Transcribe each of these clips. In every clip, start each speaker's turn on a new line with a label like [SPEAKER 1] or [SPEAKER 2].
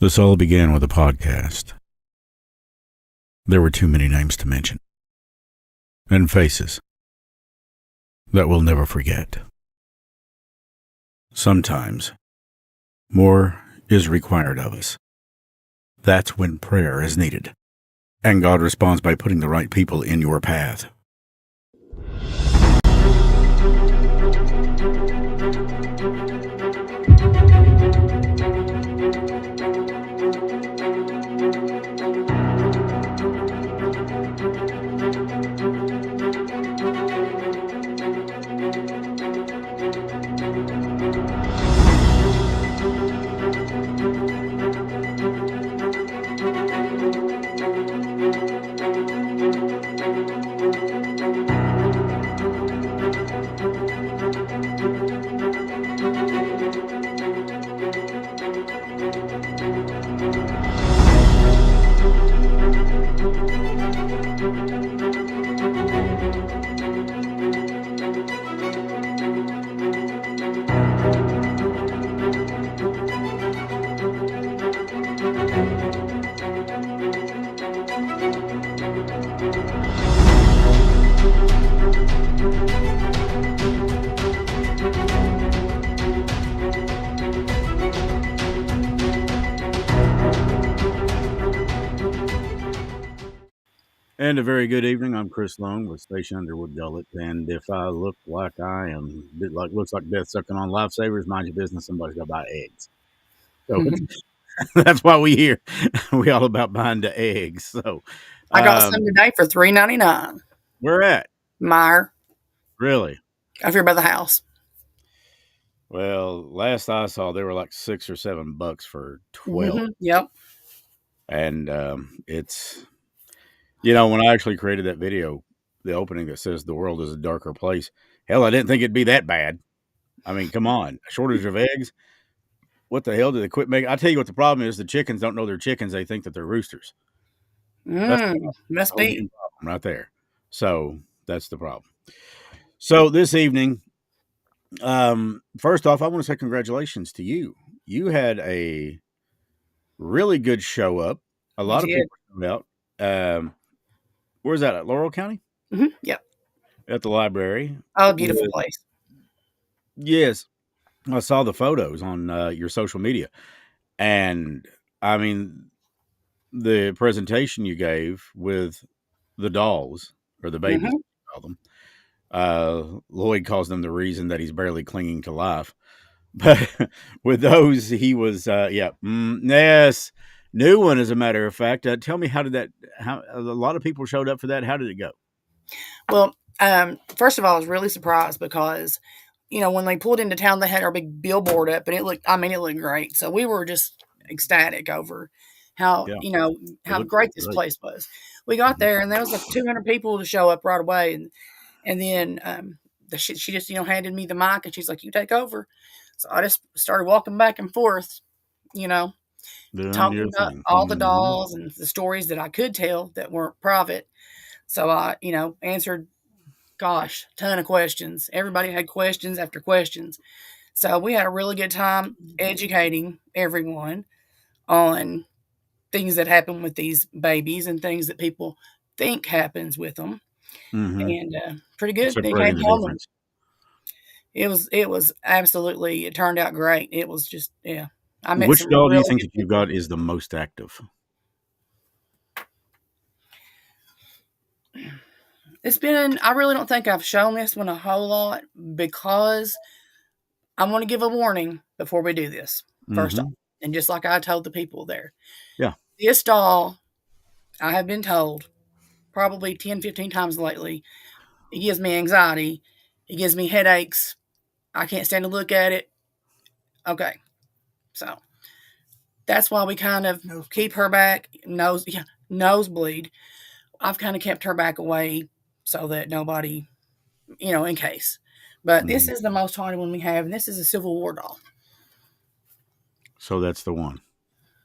[SPEAKER 1] This all began with a podcast. There were too many names to mention. And faces that we'll never forget. Sometimes, more is required of us. That's when prayer is needed. And God responds by putting the right people in your path. And a very good evening. I'm Chris Long with Stacia Underwood Gullet. And if I look like I am, looks like death sucking on lifesavers, mind your business, somebody's got to buy eggs. So that's why we here. We all about buying the eggs. So
[SPEAKER 2] I got some today for $3.99.
[SPEAKER 1] Where at?
[SPEAKER 2] Meyer.
[SPEAKER 1] Really?
[SPEAKER 2] Over here by the house.
[SPEAKER 1] Well, last I saw, they were like $6 or $7 for 12.
[SPEAKER 2] Mm-hmm. Yep.
[SPEAKER 1] And it's, you know, when I actually created that video, the opening that says the world is a darker place, hell, I didn't think it'd be that bad. I mean, come on, a shortage of eggs. What the hell did they quit making? I tell you what the problem is: the chickens don't know they're chickens; they think that they're roosters.
[SPEAKER 2] Must be
[SPEAKER 1] right there. So that's the problem. So this evening, first off, I want to say congratulations to you. You had a really good show up. A lot of people showed out. Where's that at? Laurel County?
[SPEAKER 2] Mm-hmm. Yep.
[SPEAKER 1] At the library.
[SPEAKER 2] Oh, beautiful place.
[SPEAKER 1] Yes. I saw the photos on your social media. And, I mean, the presentation you gave with the dolls, or the babies, call them. Lloyd calls them the reason that he's barely clinging to life. But with those, he was, yes, new one, as a matter of fact. Tell me, how a lot of people showed up for that. How did it go?
[SPEAKER 2] Well, first of all, I was really surprised because, you know, when they pulled into town, they had our big billboard up, and it looked great. So we were just ecstatic over how, how great this place was. We got there, and there was like 200 people to show up right away. And then she just, handed me the mic, and she's like, "You take over." So I just started walking back and forth, talking about all the dolls and the stories that I could tell that weren't private. So I, answered, a ton of questions. Everybody had questions after questions. So we had a really good time educating everyone on things that happen with these babies and things that people think happens with them. And pretty good. They came home. It was absolutely, it turned out great. It was just, I met
[SPEAKER 1] Which doll do you think that you've got is the most active?
[SPEAKER 2] It's been, I really don't think I've shown this one a whole lot because I want to give a warning before we do this, first off. And just like I told the people there.
[SPEAKER 1] Yeah.
[SPEAKER 2] This doll, I have been told probably 10, 15 times lately, it gives me anxiety. It gives me headaches. I can't stand to look at it. Okay. So that's why we kind of keep her back, nosebleed. I've kind of kept her back away so that nobody, in case. But this is the most haunted one we have, and this is a Civil War doll.
[SPEAKER 1] So that's the one.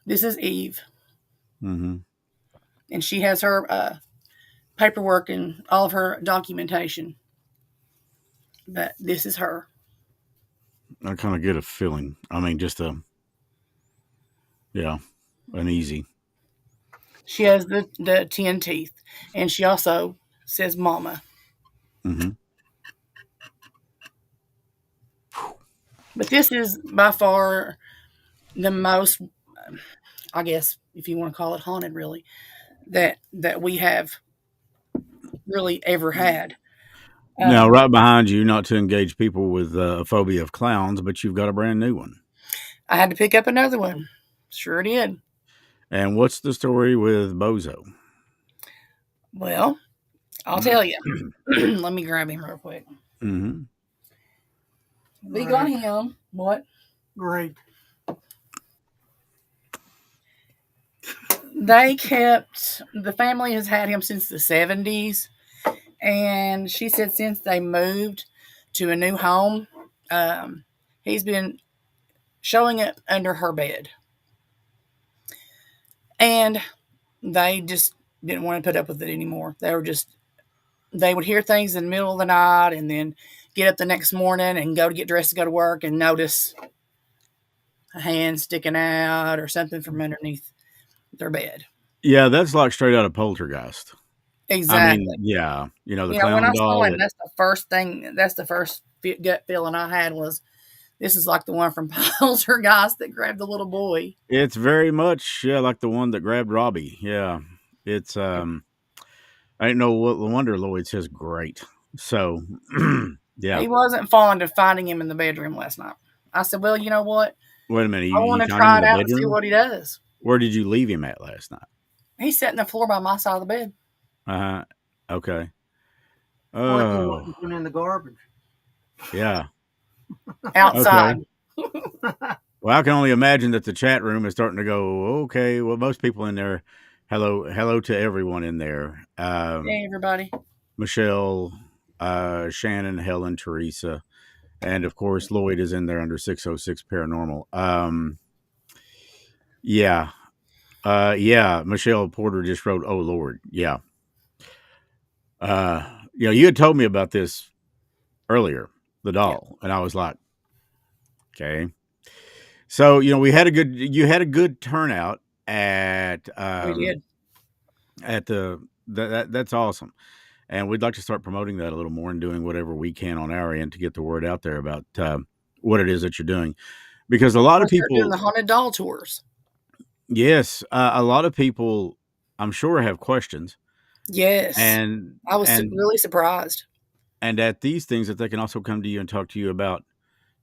[SPEAKER 2] This is Eve. And she has her paperwork and all of her documentation. But this is her.
[SPEAKER 1] I kind of get a feeling. I mean, just yeah. Uneasy.
[SPEAKER 2] She has the 10 teeth, and she also says mama.
[SPEAKER 1] Mm-hmm.
[SPEAKER 2] But this is by far the most, I guess, if you want to call it haunted, really, that we have really ever had.
[SPEAKER 1] Now,
[SPEAKER 2] Um,
[SPEAKER 1] right behind you, not to engage people with a phobia of clowns, but you've got a brand new one.
[SPEAKER 2] I had to pick up another one. Sure did.
[SPEAKER 1] And what's the story with Bozo?
[SPEAKER 2] Well, I'll tell you. Let me grab him real quick.
[SPEAKER 1] Mm-hmm.
[SPEAKER 2] We got him. What?
[SPEAKER 3] Great.
[SPEAKER 2] They kept, the family has had him since the 70s. And she said since they moved to a new home, he's been showing up under her bed. And they just didn't want to put up with it anymore. They would hear things in the middle of the night and then get up the next morning and go to get dressed to go to work and notice a hand sticking out or something from underneath their bed.
[SPEAKER 1] Yeah, that's like straight out of Poltergeist. I mean,
[SPEAKER 2] Exactly.
[SPEAKER 1] yeah, the
[SPEAKER 2] When
[SPEAKER 1] clown
[SPEAKER 2] I saw
[SPEAKER 1] doll.
[SPEAKER 2] him, that's the first gut feeling I had was this is like the one from Poltergeist that grabbed the little boy.
[SPEAKER 1] It's very much like the one that grabbed Robbie. Yeah, it's I didn't know what wonder Lloyd says great. So yeah.
[SPEAKER 2] He wasn't fond of finding him in the bedroom last night. I said, well, you know what?
[SPEAKER 1] Wait a minute,
[SPEAKER 2] I
[SPEAKER 1] you
[SPEAKER 2] want to
[SPEAKER 1] found him
[SPEAKER 2] try
[SPEAKER 1] in
[SPEAKER 2] it
[SPEAKER 1] the
[SPEAKER 2] out and see
[SPEAKER 1] bedroom?
[SPEAKER 2] what he does.
[SPEAKER 1] Where did you leave him at last night?
[SPEAKER 2] He's sitting on the floor by my side of the bed.
[SPEAKER 1] Uh-huh. Okay.
[SPEAKER 3] Like he
[SPEAKER 1] Oh,
[SPEAKER 3] wasn't in the garbage.
[SPEAKER 1] yeah. Okay.
[SPEAKER 2] Outside.
[SPEAKER 1] Well, I can only imagine that the chat room is starting to go, okay, well, most people in there, hello to everyone in there.
[SPEAKER 2] Hey, everybody.
[SPEAKER 1] Michelle, Shannon, Helen, Teresa, and of course, Lloyd is in there under 606 Paranormal. Yeah. Yeah, Michelle Porter just wrote, oh, Lord. Yeah. You had told me about this earlier, the
[SPEAKER 2] Yeah,
[SPEAKER 1] doll, and I was like, okay. So, you had a good turnout
[SPEAKER 2] we did.
[SPEAKER 1] at that's awesome. And we'd like to start promoting that a little more and doing whatever we can on our end to get the word out there about what it is that you're doing. Because a
[SPEAKER 2] I
[SPEAKER 1] lot of
[SPEAKER 2] want to start doing
[SPEAKER 1] people,
[SPEAKER 2] the haunted doll tours.
[SPEAKER 1] yes, a lot of people, I'm sure, have questions,
[SPEAKER 2] Yes.
[SPEAKER 1] and
[SPEAKER 2] I was
[SPEAKER 1] and
[SPEAKER 2] really surprised.
[SPEAKER 1] and at these things that they can also come to you and talk to you about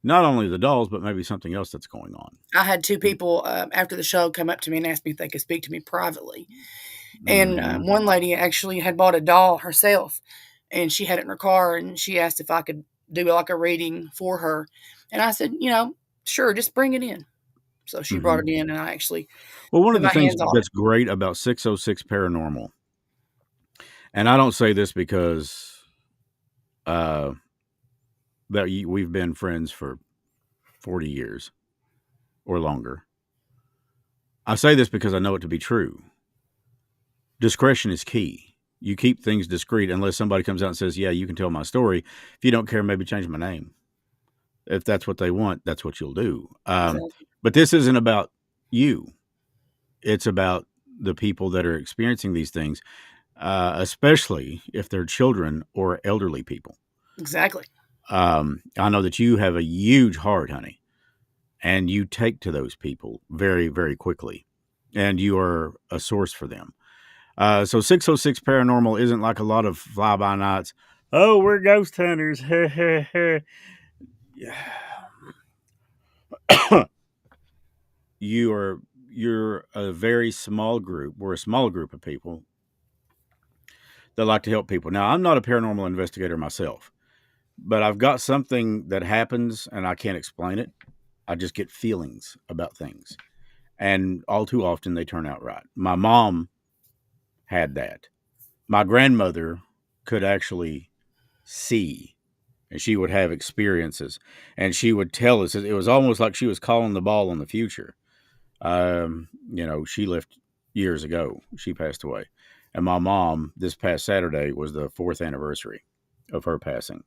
[SPEAKER 1] not only the dolls, but maybe something else that's going on.
[SPEAKER 2] I had two people after the show come up to me and ask me if they could speak to me privately. And
[SPEAKER 1] Hmm.
[SPEAKER 2] one lady actually had bought a doll herself, and she had it in her car, and she asked if I could do like a reading for her. And I said, sure, just bring it in. So she brought
[SPEAKER 1] Hmm.
[SPEAKER 2] it in, and I actually
[SPEAKER 1] Well, one of
[SPEAKER 2] put
[SPEAKER 1] the
[SPEAKER 2] my
[SPEAKER 1] things
[SPEAKER 2] hands on it.
[SPEAKER 1] that's great about 606 Paranormal, and I don't say this because uh, we've been friends for 40 years or longer. I say this because I know it to be true. Discretion is key. You keep things discreet unless somebody comes out and says, yeah, you can tell my story. If you don't care, maybe change my name. If that's what they want, that's what you'll do.
[SPEAKER 2] Exactly.
[SPEAKER 1] But this isn't about you. It's about the people that are experiencing these things, especially if they're children or elderly people.
[SPEAKER 2] Exactly.
[SPEAKER 1] I know that you have a huge heart, honey, and you take to those people very, very quickly, and you are a source for them. So 606 Paranormal isn't like a lot of fly by nights. Oh, we're ghost hunters. You're a very small group. We're a small group of people that like to help people. Now, I'm not a paranormal investigator myself, but I've got something that happens and I can't explain it. I just get feelings about things. And all too often they turn out right. My mom had that. My grandmother could actually see and she would have experiences and she would tell us it was almost like she was calling the ball on the future. She left years ago. She passed away. And my mom, this past Saturday, was the 4th anniversary of her passing.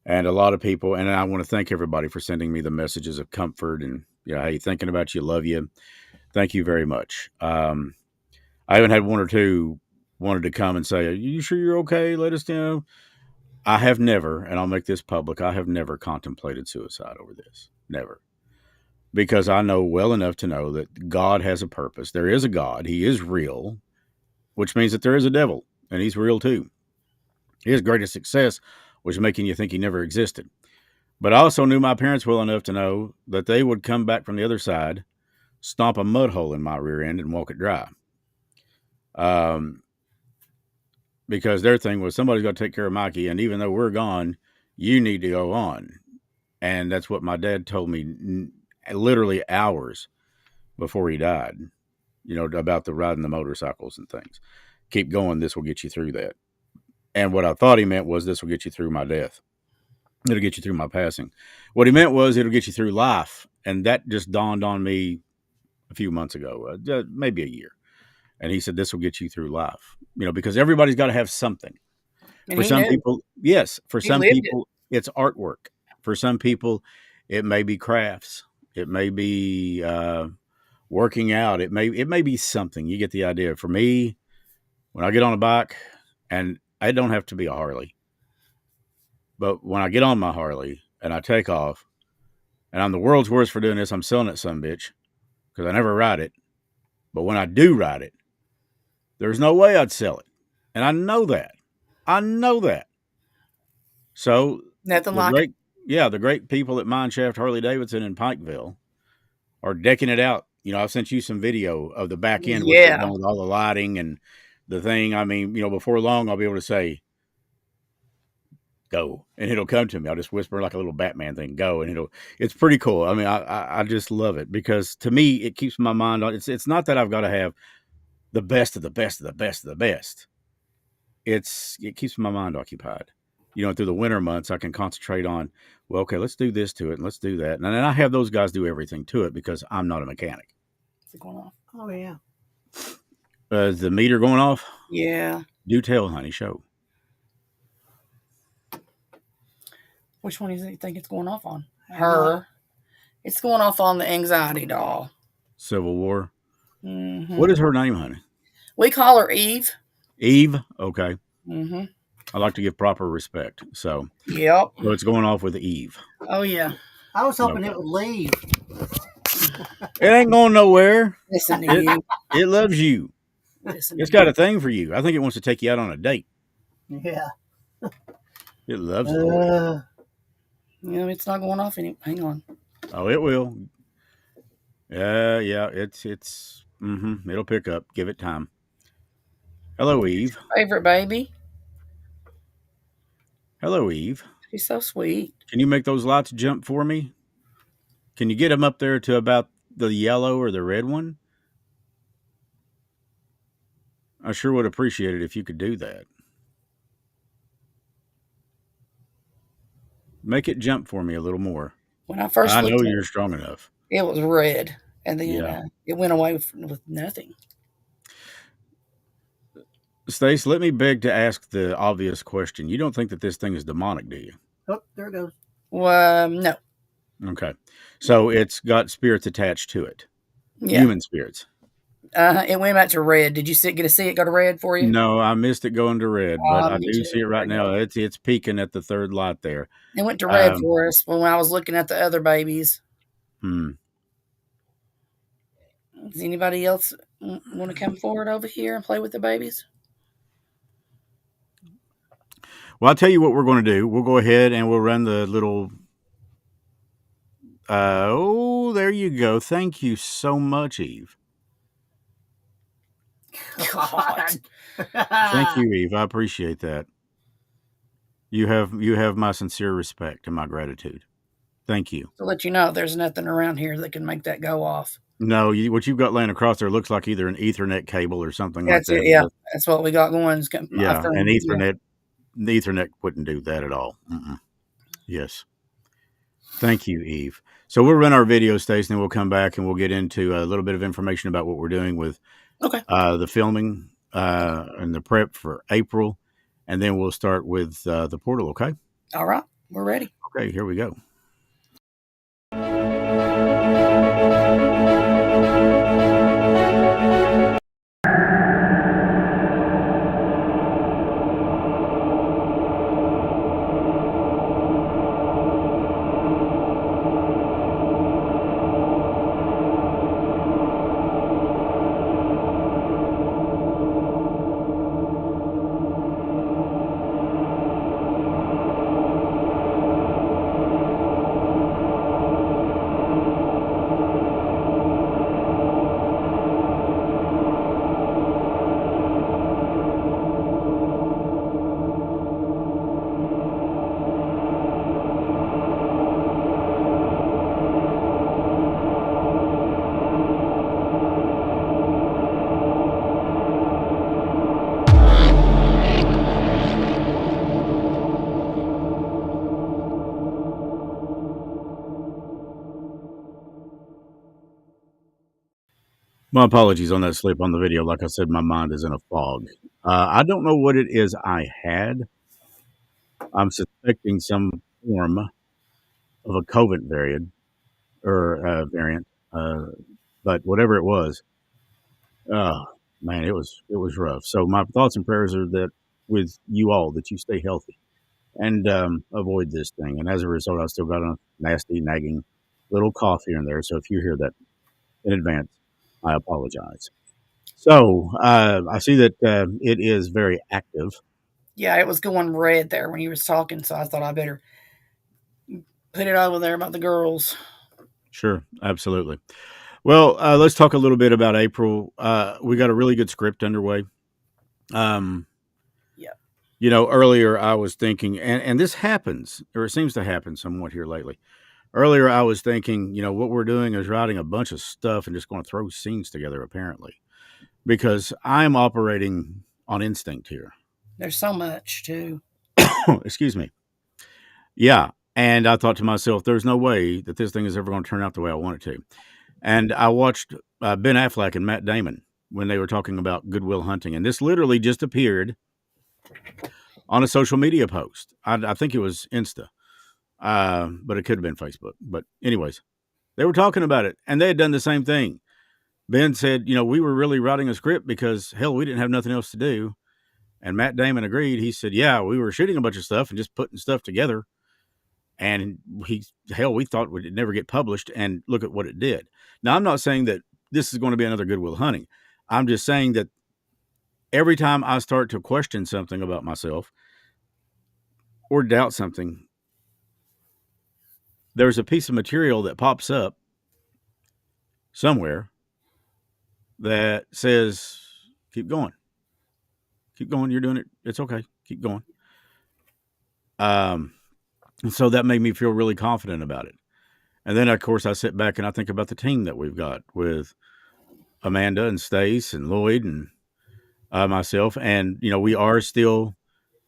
[SPEAKER 1] And a lot of people, and I want to thank everybody for sending me the messages of comfort and, hey, thinking about you, love you. Thank you very much. I even had one or two wanted to come and say, "Are you sure you're okay? Let us know." I have never, and I'll make this public, I have never contemplated suicide over this. Never. Because I know well enough to know that God has a purpose. There is a God. He is real, which means that there is a devil, and he's real too. His greatest success was making you think he never existed. But I also knew my parents well enough to know that they would come back from the other side, stomp a mud hole in my rear end, and walk it dry. Because their thing was somebody's got to take care of Mikey, and even though we're gone, you need to go on. And that's what my dad told me literally hours before he died, about the riding the motorcycles and things. Keep going. This will get you through that. And what I thought he meant was this will get you through my death. It'll get you through my passing. What he meant was it'll get you through life. And that just dawned on me a few months ago, maybe a year. And he said, this will get you through life, because everybody's got to have something.
[SPEAKER 2] And
[SPEAKER 1] For
[SPEAKER 2] he
[SPEAKER 1] some
[SPEAKER 2] knew.
[SPEAKER 1] people, yes. For
[SPEAKER 2] He
[SPEAKER 1] some
[SPEAKER 2] lived
[SPEAKER 1] people, it's artwork. For some people, it may be crafts. It may be working out. It may be something. You get the idea. For me, when I get on a bike, and I don't have to be a Harley, but when I get on my Harley and I take off, and I'm the world's worst for doing this, I'm selling it some bitch because I never ride it. But when I do ride it, there's no way I'd sell it. And I know that. So
[SPEAKER 2] Nothing like it.
[SPEAKER 1] the great people at Mineshaft Harley Davidson in Pikeville are decking it out. I've sent you some video of the back end with all the lighting and the thing. I mean, before long, I'll be able to say, go, and it'll come to me. I'll just whisper like a little Batman thing, go, and it's pretty cool. I mean, I just love it because to me, it keeps my mind on. It's not that I've got to have the best of the best of the best of the best. It keeps my mind occupied. Through the winter months, I can concentrate on, well, okay, let's do this to it and let's do that. And then I have those guys do everything to it because I'm not a mechanic.
[SPEAKER 2] Is it going off?
[SPEAKER 3] Oh, yeah.
[SPEAKER 1] Is the meter going off?
[SPEAKER 2] Yeah.
[SPEAKER 1] Do tell, honey, show.
[SPEAKER 2] Which one do you think it's going off on? Her. It's going off on the anxiety doll.
[SPEAKER 1] Civil War.
[SPEAKER 2] Mm-hmm.
[SPEAKER 1] What is her name, honey?
[SPEAKER 2] We call her Eve.
[SPEAKER 1] Eve? Okay.
[SPEAKER 2] Mm-hmm.
[SPEAKER 1] I like to give proper respect. So,
[SPEAKER 2] Yep.
[SPEAKER 1] So it's going off with Eve.
[SPEAKER 2] Oh, yeah.
[SPEAKER 3] I was hoping it would leave.
[SPEAKER 1] It ain't going nowhere.
[SPEAKER 2] Listen to you.
[SPEAKER 1] It loves you. It's got a thing for you. I think it wants to take you out on a date.
[SPEAKER 3] Yeah.
[SPEAKER 1] It loves it.
[SPEAKER 2] It's not going off any. Hang on.
[SPEAKER 1] Oh, it will. Yeah. It's. It'll pick up. Give it time. Hello, Eve.
[SPEAKER 2] Favorite baby.
[SPEAKER 1] Hello, Eve.
[SPEAKER 2] She's so sweet.
[SPEAKER 1] Can you make those lights jump for me? Can you get them up there to about the yellow or the red one? I sure would appreciate it if you could do that. Make it jump for me a little more.
[SPEAKER 2] When I first
[SPEAKER 1] I
[SPEAKER 2] looked
[SPEAKER 1] know
[SPEAKER 2] at
[SPEAKER 1] you're strong enough.
[SPEAKER 2] it was red, and then it went away with nothing.
[SPEAKER 1] Stace, let me beg to ask the obvious question. You don't think that this thing is demonic, do you?
[SPEAKER 3] Oh, there it goes.
[SPEAKER 2] No.
[SPEAKER 1] Okay. So it's got spirits attached to it.
[SPEAKER 2] Yeah.
[SPEAKER 1] Human spirits.
[SPEAKER 2] It went back to red. Did you get to see it go to red for you?
[SPEAKER 1] No, I missed it going to red, but I
[SPEAKER 2] me
[SPEAKER 1] do
[SPEAKER 2] too.
[SPEAKER 1] see it right now. It's peaking at the third light there.
[SPEAKER 2] It went to red for us when I was looking at the other babies. Does anybody else want to come forward over here and play with the babies?
[SPEAKER 1] Well, I'll tell you what we're going to do. We'll go ahead and we'll run the little... there you go. Thank you so much, Eve.
[SPEAKER 2] God.
[SPEAKER 1] Thank you, Eve. I appreciate that. You have my sincere respect and my gratitude. Thank you.
[SPEAKER 2] To let you know, there's nothing around here that can make that go off.
[SPEAKER 1] No, what you've got laying across there looks like either an Ethernet cable or something
[SPEAKER 2] That's
[SPEAKER 1] like that.
[SPEAKER 2] It, yeah, that's what we got going.
[SPEAKER 1] Yeah, and Ethernet, the Ethernet wouldn't do that at all. Yes. Thank you, Eve. So we'll run our video station, and we'll come back and we'll get into a little bit of information about what we're doing with the filming and the prep for April, and then we'll start with the portal, okay?
[SPEAKER 2] All right. We're ready.
[SPEAKER 1] Okay, here we go. My apologies on that slip on the video. Like I said, my mind is in a fog. I don't know what it is I had. I'm suspecting some form of a COVID variant, uh, but whatever it was, oh man, it was rough. So my thoughts and prayers are that with you all that you stay healthy and avoid this thing. And as a result, I still got a nasty, nagging little cough here and there. So if you hear that in advance, I apologize. So I see that it is very active.
[SPEAKER 2] Yeah, it was going red there when he was talking, so I thought I better put it over there about the girls.
[SPEAKER 1] Sure, absolutely. Well, let's talk a little bit about April. We got a really good script underway. Um,
[SPEAKER 2] Yeah.
[SPEAKER 1] Earlier I was thinking, and this happens, or it seems to happen somewhat here lately. Earlier I was thinking, what we're doing is writing a bunch of stuff and just going to throw scenes together, apparently, because I'm operating on instinct here.
[SPEAKER 2] There's so much too.
[SPEAKER 1] Excuse me. Yeah. And I thought to myself, there's no way that this thing is ever going to turn out the way I want it to. And I watched Ben Affleck and Matt Damon when they were talking about Goodwill Hunting. And this literally just appeared on a social media post. I think it was Insta, but it could have been Facebook. But, anyways, they were talking about it, and they had done the same thing. Ben said, we were really writing a script because, hell, we didn't have nothing else to do. And Matt Damon agreed. He said, yeah, we were shooting a bunch of stuff and just putting stuff together. And we thought it would never get published, and look at what it did. Now, I'm not saying that this is going to be another Goodwill Hunting. I'm just saying that every time I start to question something about myself or doubt something, there's a piece of material that pops up somewhere that says, keep going. Keep going. You're doing it. It's okay. Keep going. And so that made me feel really confident about it. And then, of course, I sit back and I think about the team that we've got with Amanda and Stace and Lloyd and myself. And, we are still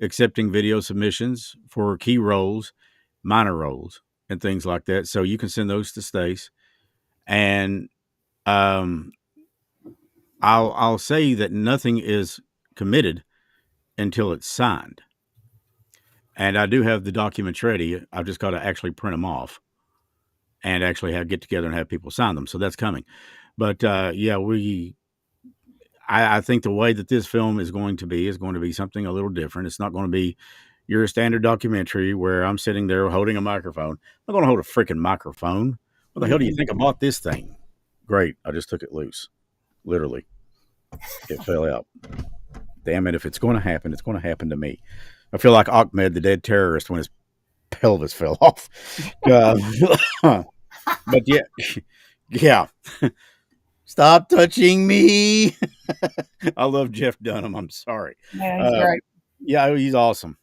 [SPEAKER 1] accepting video submissions for key roles, minor roles, and things like that. So you can send those to Stace. And I'll say that nothing is committed until it's signed. And I do have the documents ready. I've just got to actually print them off and actually get together and have people sign them. So that's coming. But yeah, I think the way that this film is going to be something a little different. It's not going to be your standard documentary where I'm sitting there holding a microphone. I'm not going to hold a freaking microphone. What the hell do you think I bought this thing? Great. I just took it loose. Literally. It fell out. Damn it. If it's going to happen, it's going to happen to me. I feel like Ahmed, the dead terrorist, when his pelvis fell off. But yeah. Stop touching me. I love Jeff Dunham. I'm sorry.
[SPEAKER 2] Yeah, he's great.
[SPEAKER 1] Yeah, he's awesome.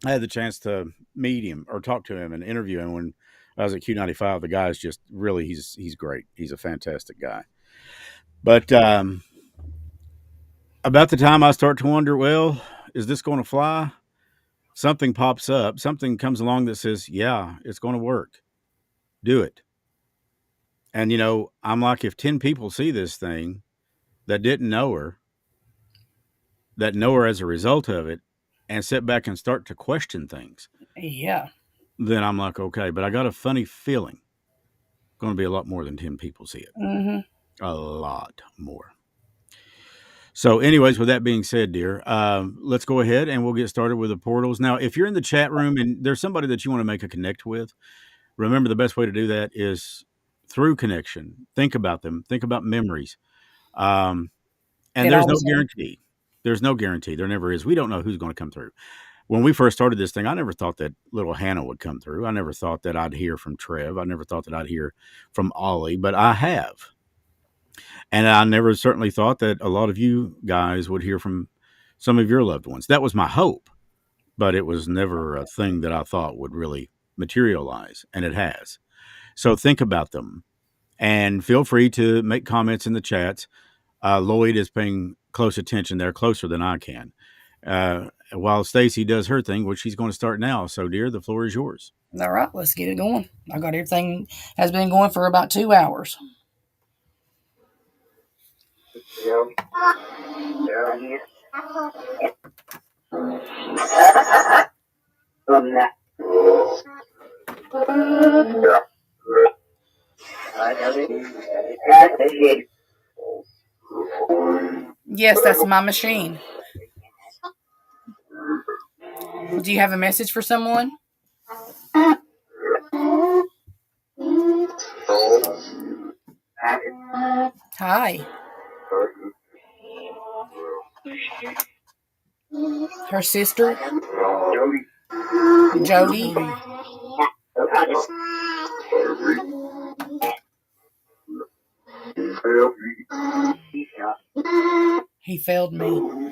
[SPEAKER 1] I had the chance to meet him or talk to him and interview him when I was at Q95. The guy's just really, he's great. He's a fantastic guy. But about the time I start to wonder, well, is this going to fly? Something pops up. Something comes along that says, yeah, it's going to work. Do it. And, I'm like, if 10 people see this thing that didn't know her, that know her as a result of it, and sit back and start to question things,
[SPEAKER 2] Yeah.
[SPEAKER 1] then I'm like, okay, but I got a funny feeling going to be a lot more than 10 people see it.
[SPEAKER 2] Mm-hmm.
[SPEAKER 1] A lot more. So anyways, with that being said, dear, let's go ahead and we'll get started with the portals. Now, if you're in the chat room and there's somebody that you want to make a connect with, remember the best way to do that is through connection. Think about them. Think about memories. And there's no guarantee. There's no guarantee. There never is. We don't know who's going to come through. When we first started this thing, I never thought that little Hannah would come through. I never thought that I'd hear from Trev. I never thought that I'd hear from Ollie, but I have. And I never certainly thought that a lot of you guys would hear from some of your loved ones. That was my hope, but it was never a thing that I thought would really materialize, and it has. So think about them and feel free to make comments in the chats. Lloyd is paying close attention there, closer than I can. While Stacy does her thing, which she's going to start now. So, dear, the floor is yours.
[SPEAKER 2] All right, let's get it going. I got everything has been going for about 2 hours. Yes, that's my machine. Do you have a message for someone? Hi. Her sister, Jody. He failed me.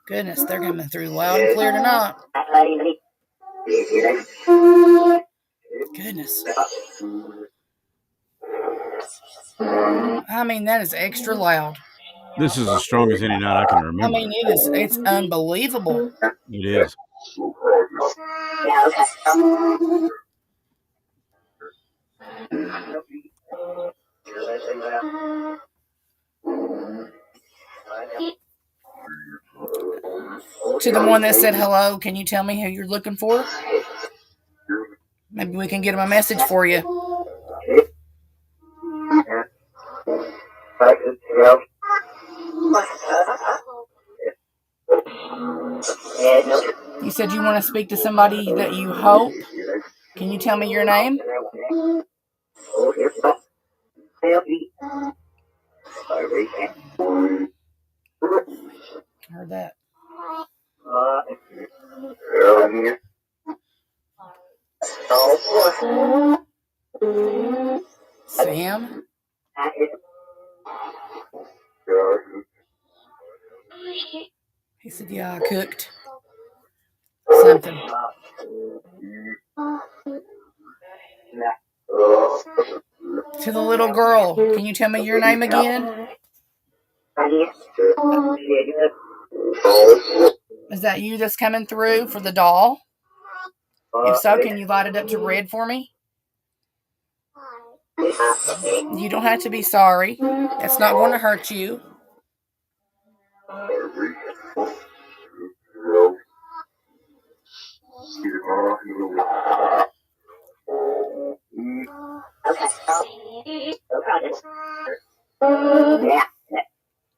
[SPEAKER 2] Goodness, they're coming through loud and clear tonight. Goodness. I mean, that is extra loud.
[SPEAKER 1] This is as strong as any night I can remember.
[SPEAKER 2] I mean, it's unbelievable.
[SPEAKER 1] It is.
[SPEAKER 2] To the one that said hello, can you tell me who you're looking for? Maybe we can get him a message for you. You said you want to speak to somebody that you hope. Can you tell me your name? Heard that. Sam? He said, yeah, I cooked something. To the little girl, can you tell me your name again? Is that you that's coming through for the doll? If so, can you light it up to red for me? You don't have to be sorry. It's not going to hurt you.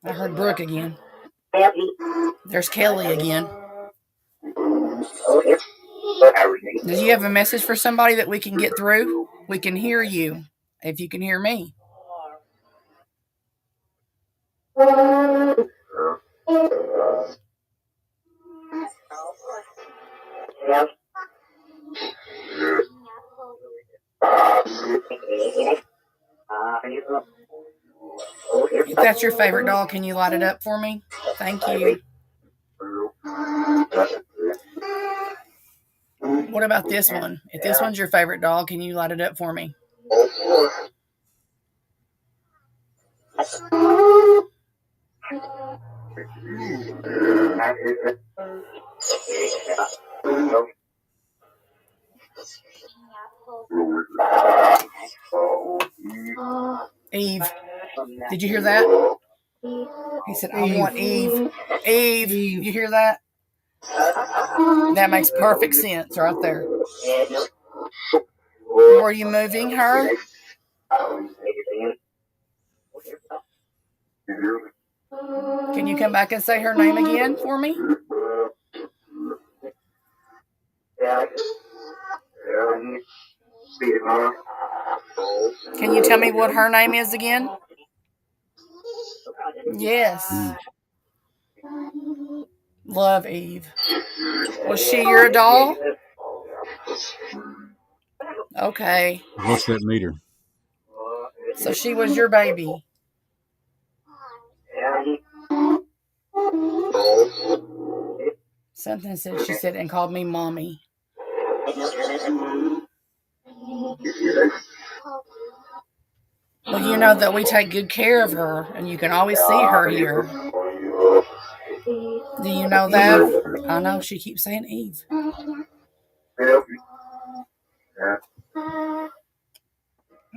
[SPEAKER 2] I heard Brooke again. There's Kelly again. Did you have a message for somebody that we can get through? We can hear you if you can hear me. If that's your favorite doll, can you light it up for me? Thank you. What about this one? If this one's your favorite doll, can you light it up for me? Eve. Did you hear that? He said, I want Eve. Eve. You hear that? That makes perfect sense right there. Were you moving her? Can you come back and say her name again for me? Can you tell me what her name is again? Yes. Love Eve. Was she your doll? Okay.
[SPEAKER 1] What's that meter?
[SPEAKER 2] So she was your baby. Something said she said and called me mommy. Well, you know that we take good care of her, and you can always see her here. Do you know that? I know she keeps saying Eve.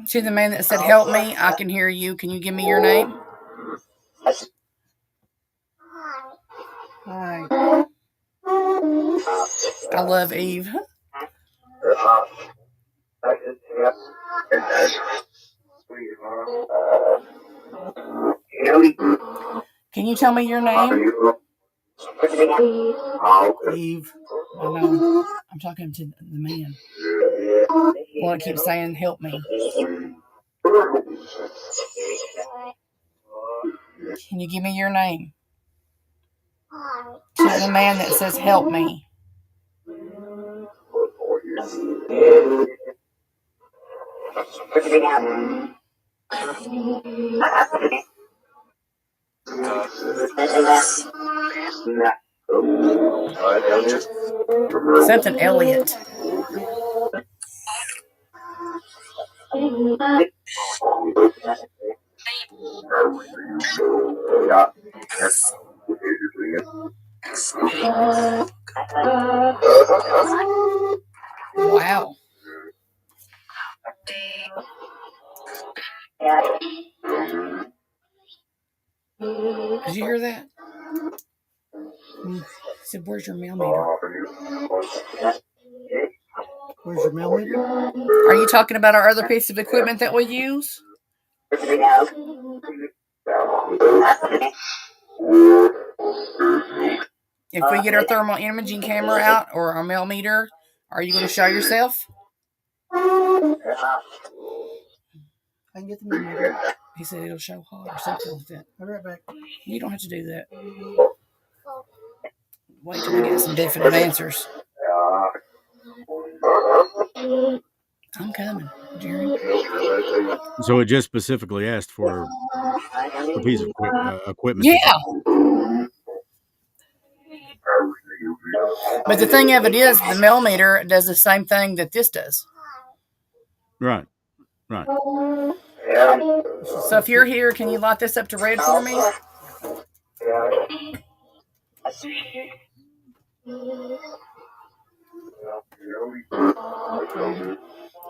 [SPEAKER 2] To the man that said, "Help me," I can hear you. Can you give me your name?
[SPEAKER 3] Hi.
[SPEAKER 2] I love Eve. Can you tell me your name?
[SPEAKER 3] Eve.
[SPEAKER 2] I know. I'm talking to the man. Well, it keeps saying, "Help me." Can you give me your name? To the man that says, "Help me." Something Elliot. Wow. Did you hear that? He said, "Where's your mail meter?"
[SPEAKER 3] Where's your mail meter?
[SPEAKER 2] Are you talking about our other piece of equipment that we use? If we get our thermal imaging camera out or our mail meter, are you going to show yourself?
[SPEAKER 3] I can get the mail meter.
[SPEAKER 2] He said it'll show hot or something like that.
[SPEAKER 3] I'll be right back.
[SPEAKER 2] You don't have to do that. Wait till we get some definite answers. I'm coming, Jerry.
[SPEAKER 1] So it just specifically asked for a piece of equipment.
[SPEAKER 2] Yeah. But the thing of it is, the mail meter does the same thing that this does.
[SPEAKER 1] Right. Right.
[SPEAKER 2] So if you're here, can you light this up to red for me?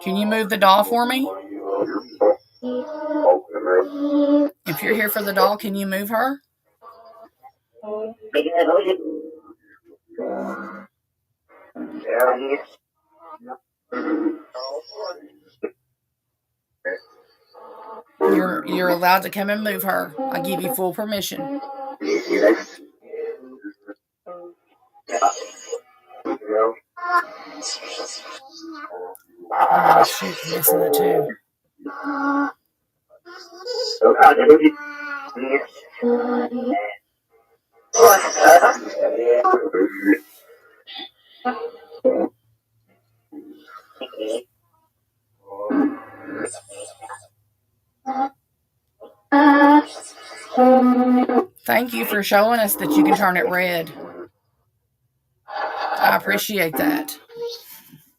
[SPEAKER 2] Can you move the doll for me? If you're here for the doll, can you move her? You're allowed to come and move her. I give you full permission. Oh shit, I'm missing that too. Thank you for showing us that you can turn it red. I appreciate that.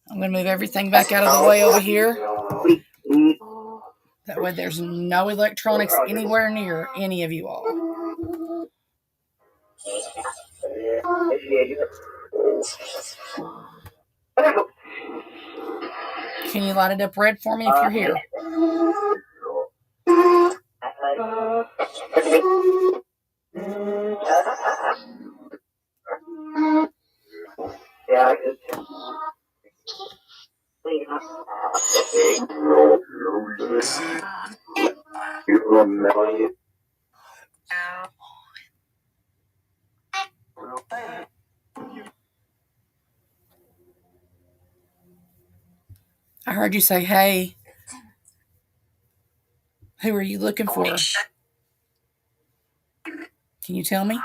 [SPEAKER 2] I'm going to move everything back out of the way over here. That way there's no electronics anywhere near any of you all. Can you light it up red for me if you're here? I heard you say, "Hey." Who are you looking for? Can you tell me?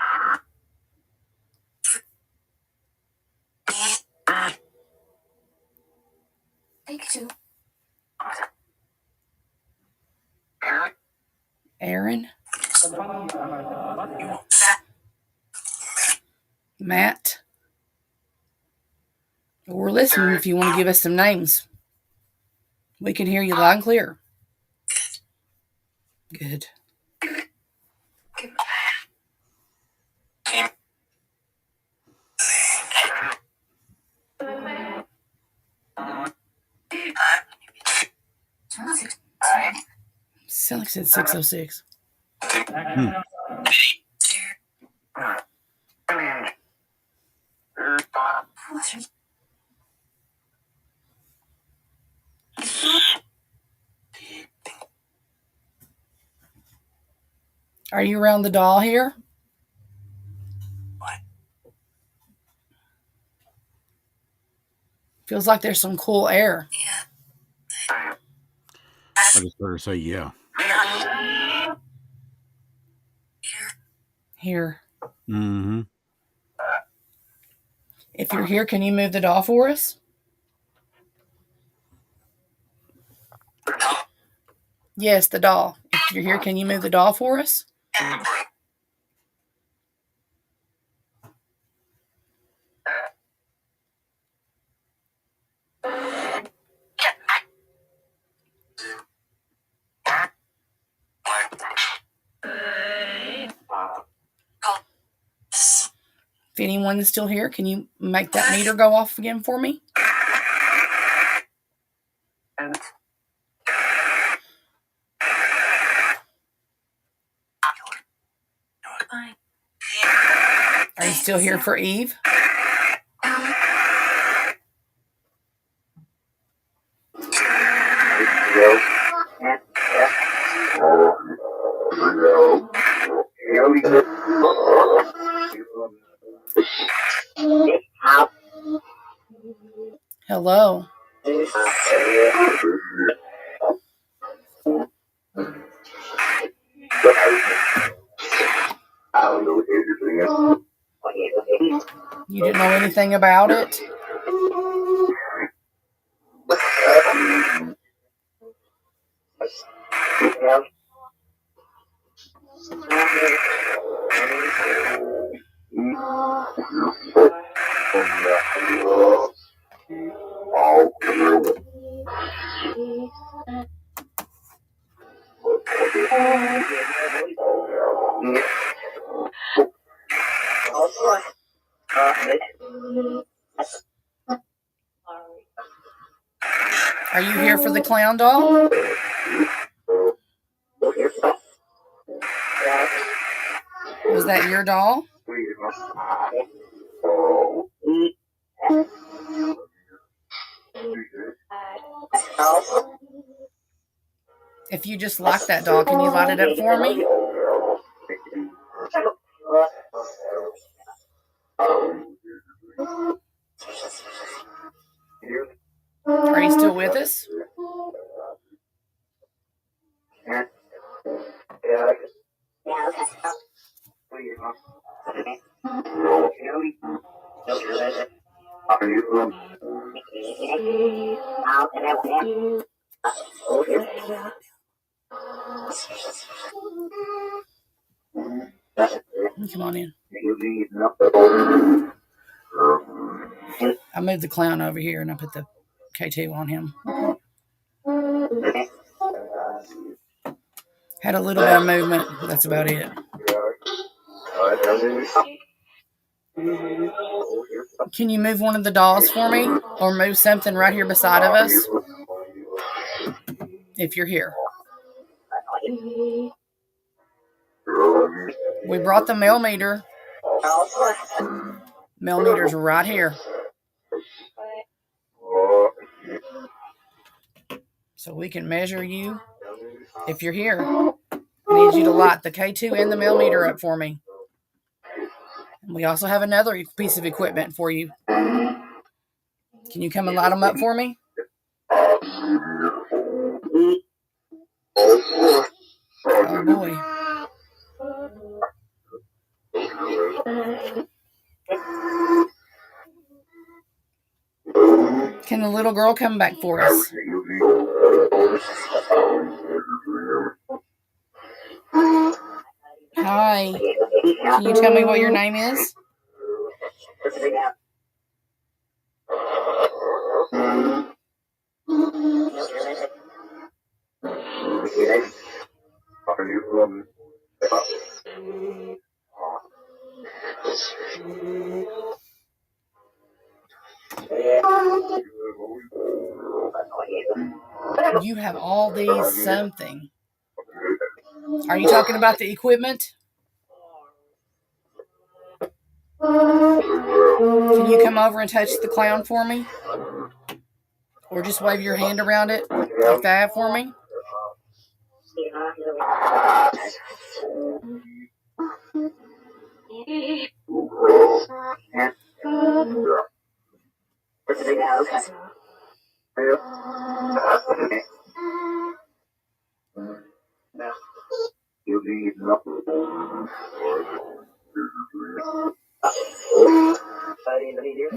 [SPEAKER 2] Aaron? Matt? We're listening if you want to give us some names. We can hear you loud and clear. Good. Like I said, 6:06. Are you around the doll here? Feels like there's some cool air.
[SPEAKER 1] I just heard her say, yeah.
[SPEAKER 2] Here.
[SPEAKER 1] Mm-hmm.
[SPEAKER 2] If you're here, can you move the doll for us? Yes, the doll. If you're here, can you move the doll for us? If anyone is still here, can you make that meter go off again for me? Are you still here for Eve? Hello. You didn't know anything about it? Are you here for the clown doll? Was that your doll? If you just like that doll, can you light it up for me? Are you still with us? Come on in. I moved the clown over here and I put the K2 on him. Had a little bit of movement, but that's about it. Can you move one of the dolls for me? Or move something right here beside of us? If you're here. We brought the mail meter. Mail meter's right here. So we can measure you if you're here. I need you to light the K2 and the mail meter up for me. And we also have another piece of equipment for you. Can you come and light them up for me? Oh boy. Can the little girl come back for us? Hi. Can you tell me what your name is? You have all these something. Are you talking about the equipment? Can you come over and touch the clown for me? Or just wave your hand around it like that for me?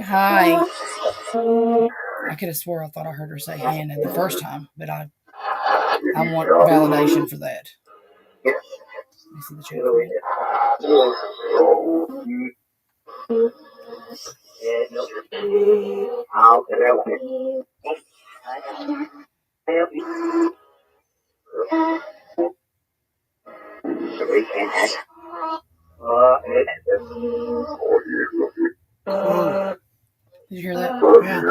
[SPEAKER 2] Hi. I could have swore I thought I heard her say Hannah the first time, but I want validation for that. Let me see the chat for you. Did you hear that?
[SPEAKER 3] Yeah.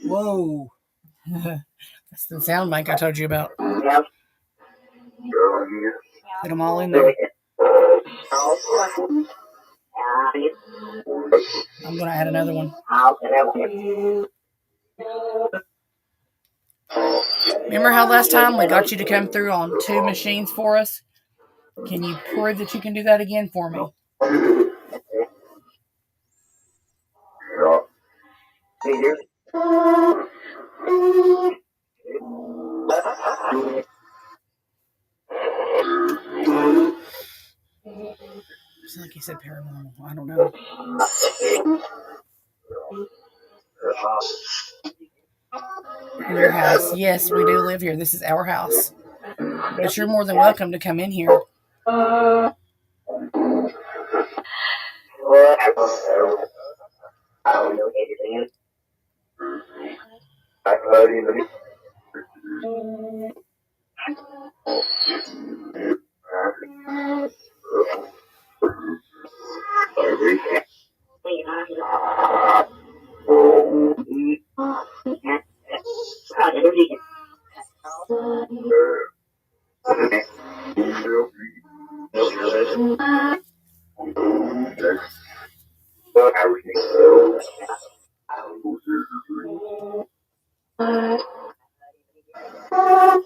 [SPEAKER 2] Whoa. That's the sound bank I told you about. Put them all in there. I'm going to add another one. Remember how last time we got you to come through on 2 machines for us? Can you prove that you can do that again for me? It's like you said paranormal. I don't know. Your house. Yes, we do live here. This is our house. But you're more than welcome to come in here.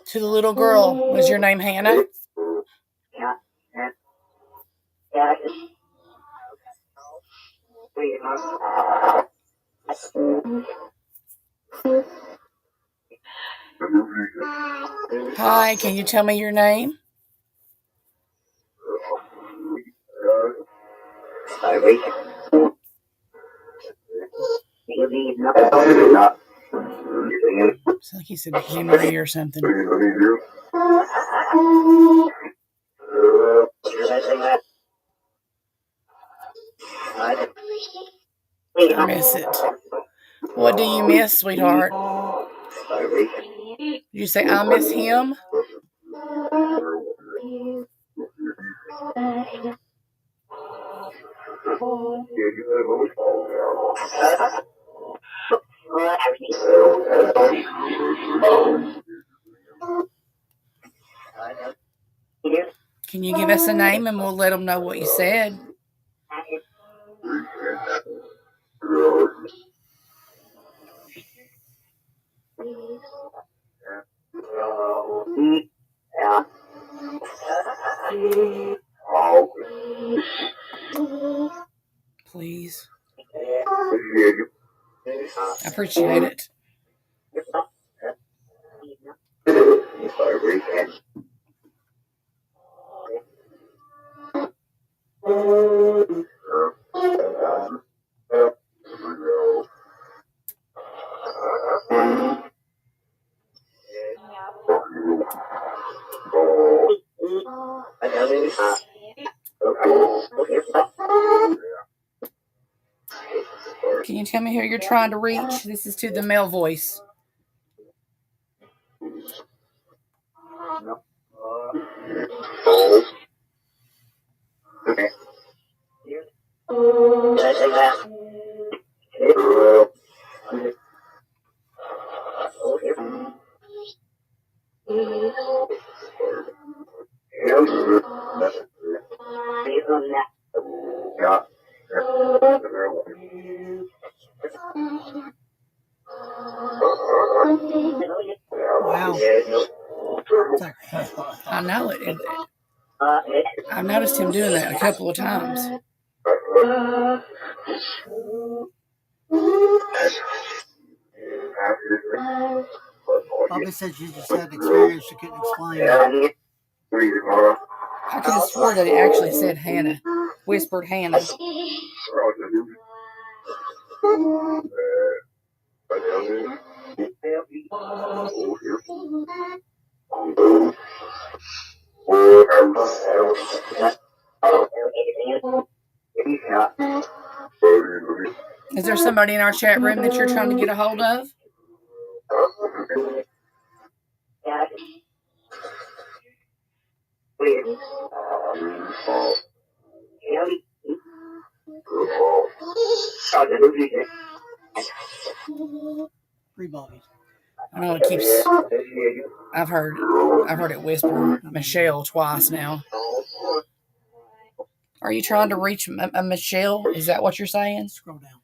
[SPEAKER 2] To the little girl, was your name Hannah? Hi, can you tell me your name? It's like he said Henry or something. I miss it. What do you miss, sweetheart? Did you say I miss him? Can you give us a name and we'll let them know what you said? Please. I appreciate it. Can Can you tell me who you're trying to reach? This is to the male voice.
[SPEAKER 4] Wow.
[SPEAKER 2] I know it. I've noticed him doing that a couple of times.
[SPEAKER 4] Bobby said you just had experience you couldn't explain it.
[SPEAKER 2] I could have swore that it actually said Hannah. Whispered Hannah. Is there somebody in our chat room that you're trying to get a hold of?
[SPEAKER 4] Three Bobbies.
[SPEAKER 2] I know it keeps. I've heard it whisper Michelle twice now. Are you trying to reach a Michelle? Is that what you're saying?
[SPEAKER 4] Scroll down.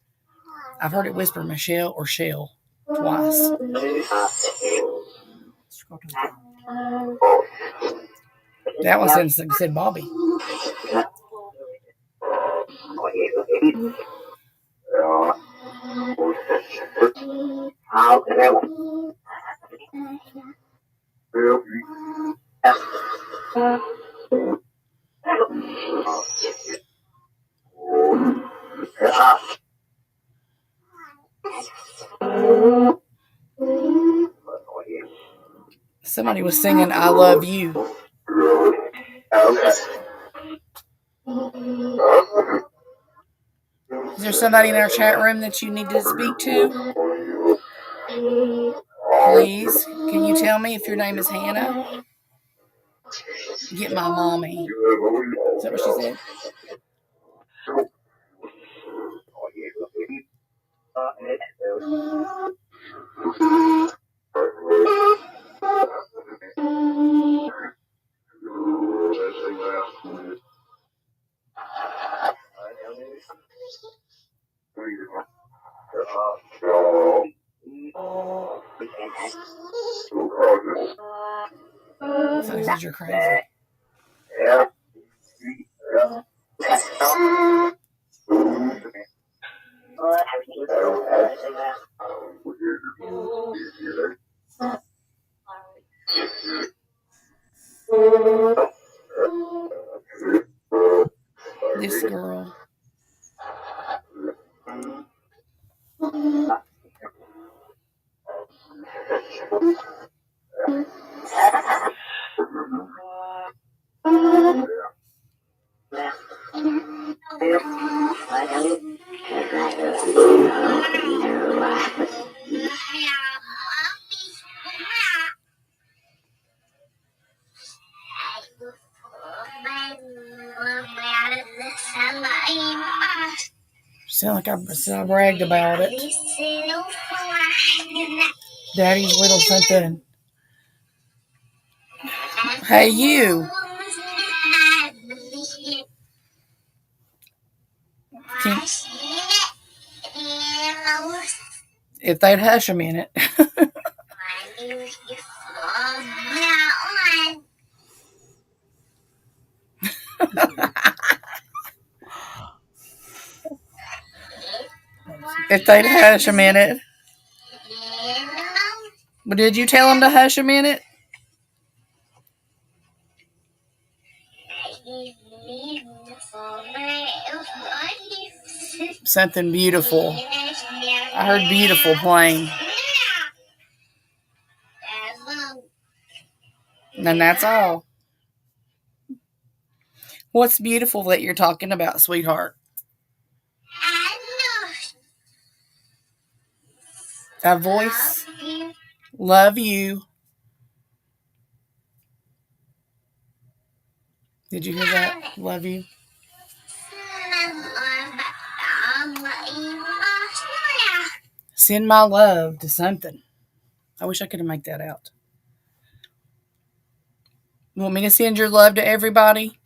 [SPEAKER 2] I've heard it whisper Michelle or Shell twice.
[SPEAKER 4] Scroll to the top.
[SPEAKER 2] That one said Bobby. Somebody was singing I Love You. Is there somebody in our chat room that you need to speak to? Please, can you tell me if your name is Hannah? Get my mommy. Is that what she said? Somebody said you're crazy. This girl. Sound like I bragged about it. Daddy's little something. Hey, you. If they'd hush a minute. If they'd hush a minute. But did you tell them to hush a minute? Something beautiful. I heard beautiful playing. And that's all. What's beautiful that you're talking about, sweetheart? A voice. Love you. Did you hear that? Love you. Send my love to something. I wish I could make that out. You want me to send your love to everybody?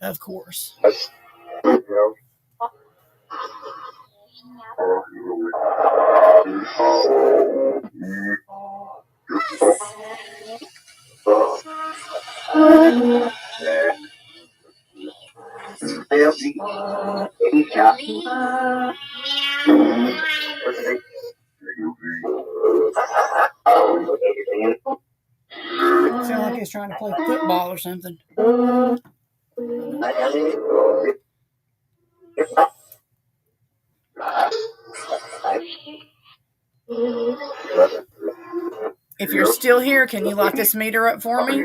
[SPEAKER 2] Of course. Sound like he's trying to play football or something. If you're still here, can you light this meter up for me?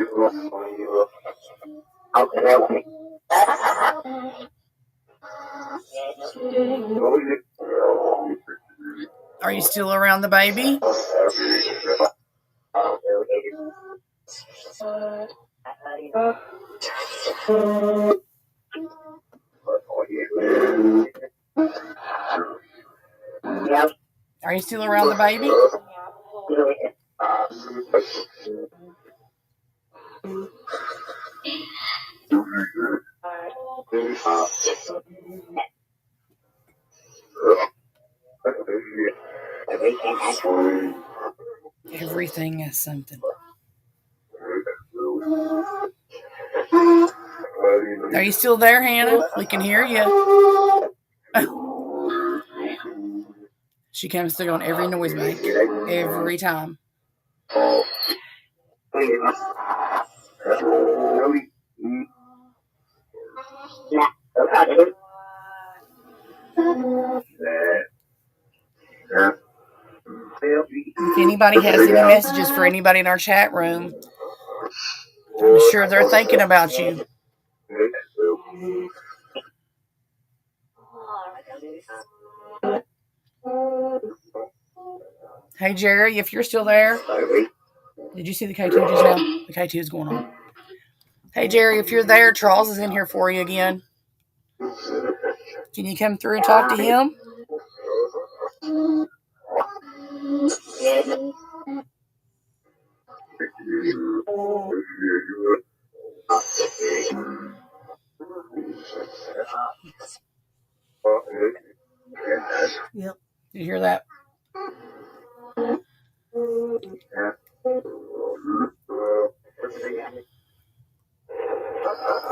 [SPEAKER 2] Are you still around the baby? Are you still around the baby? Everything is something. Are you still there, Hannah? We can hear you. She comes through on every noise bank. Every time. If anybody has any messages for anybody in our chat room, I'm sure they're thinking about you. Hey, Jerry, if you're still there. Did you see the K2 just now? The K2 is going on. Hey, Jerry, if you're there, Charles is in here for you again. Can you come through and talk to him?
[SPEAKER 4] Yep.
[SPEAKER 2] Did you hear that?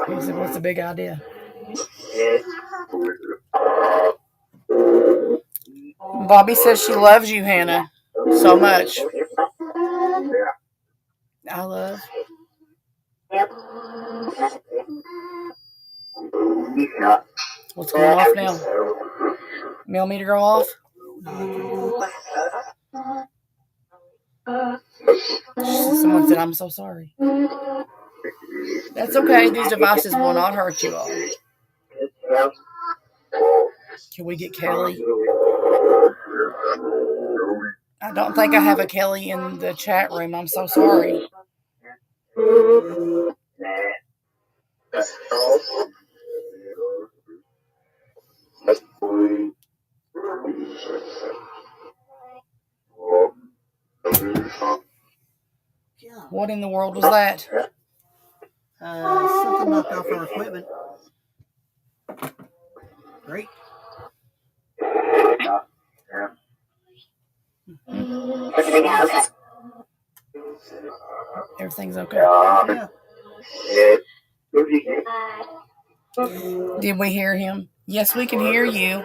[SPEAKER 2] He said, what's the big idea? Bobby says she loves you, Hannah, so much. I love. What's going off now? Millimeter go off? Someone said, I'm so sorry. That's okay. These devices will not hurt you all. Can we get Kelly? I don't think I have a Kelly in the chat room. I'm so sorry. What in the world was that?
[SPEAKER 4] Something knocked off our equipment. Great.
[SPEAKER 2] Everything's okay.
[SPEAKER 4] Yeah.
[SPEAKER 2] Did we hear him? Yes, we can hear you.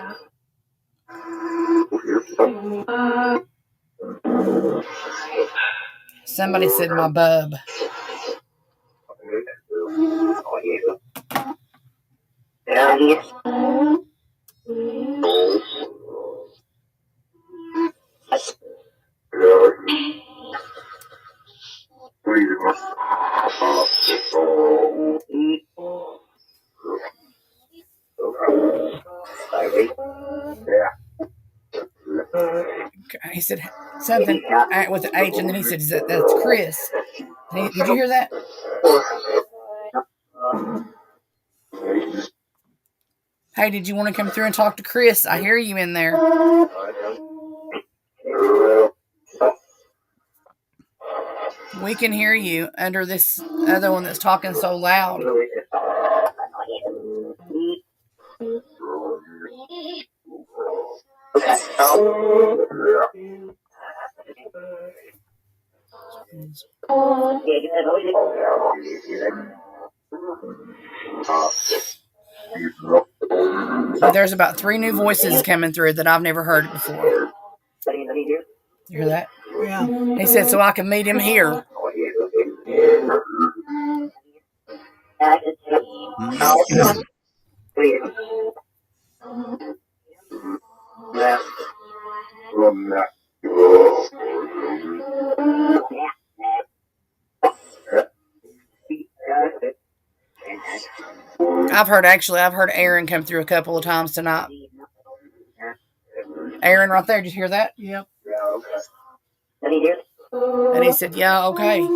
[SPEAKER 2] Somebody said my bub. He said something with an H, and then he said, "That's Chris." Did you hear that? Hey, did you want to come through and talk to Chris? I hear you in there. We can hear you under this other one that's talking so loud. There's about 3 new voices coming through that I've never heard before. You hear that?
[SPEAKER 4] Yeah.
[SPEAKER 2] He said, so I can meet him here. I've heard Aaron come through a couple of times tonight. Aaron right there, did you hear that?
[SPEAKER 4] Yep.
[SPEAKER 2] And he said, yeah, okay. Did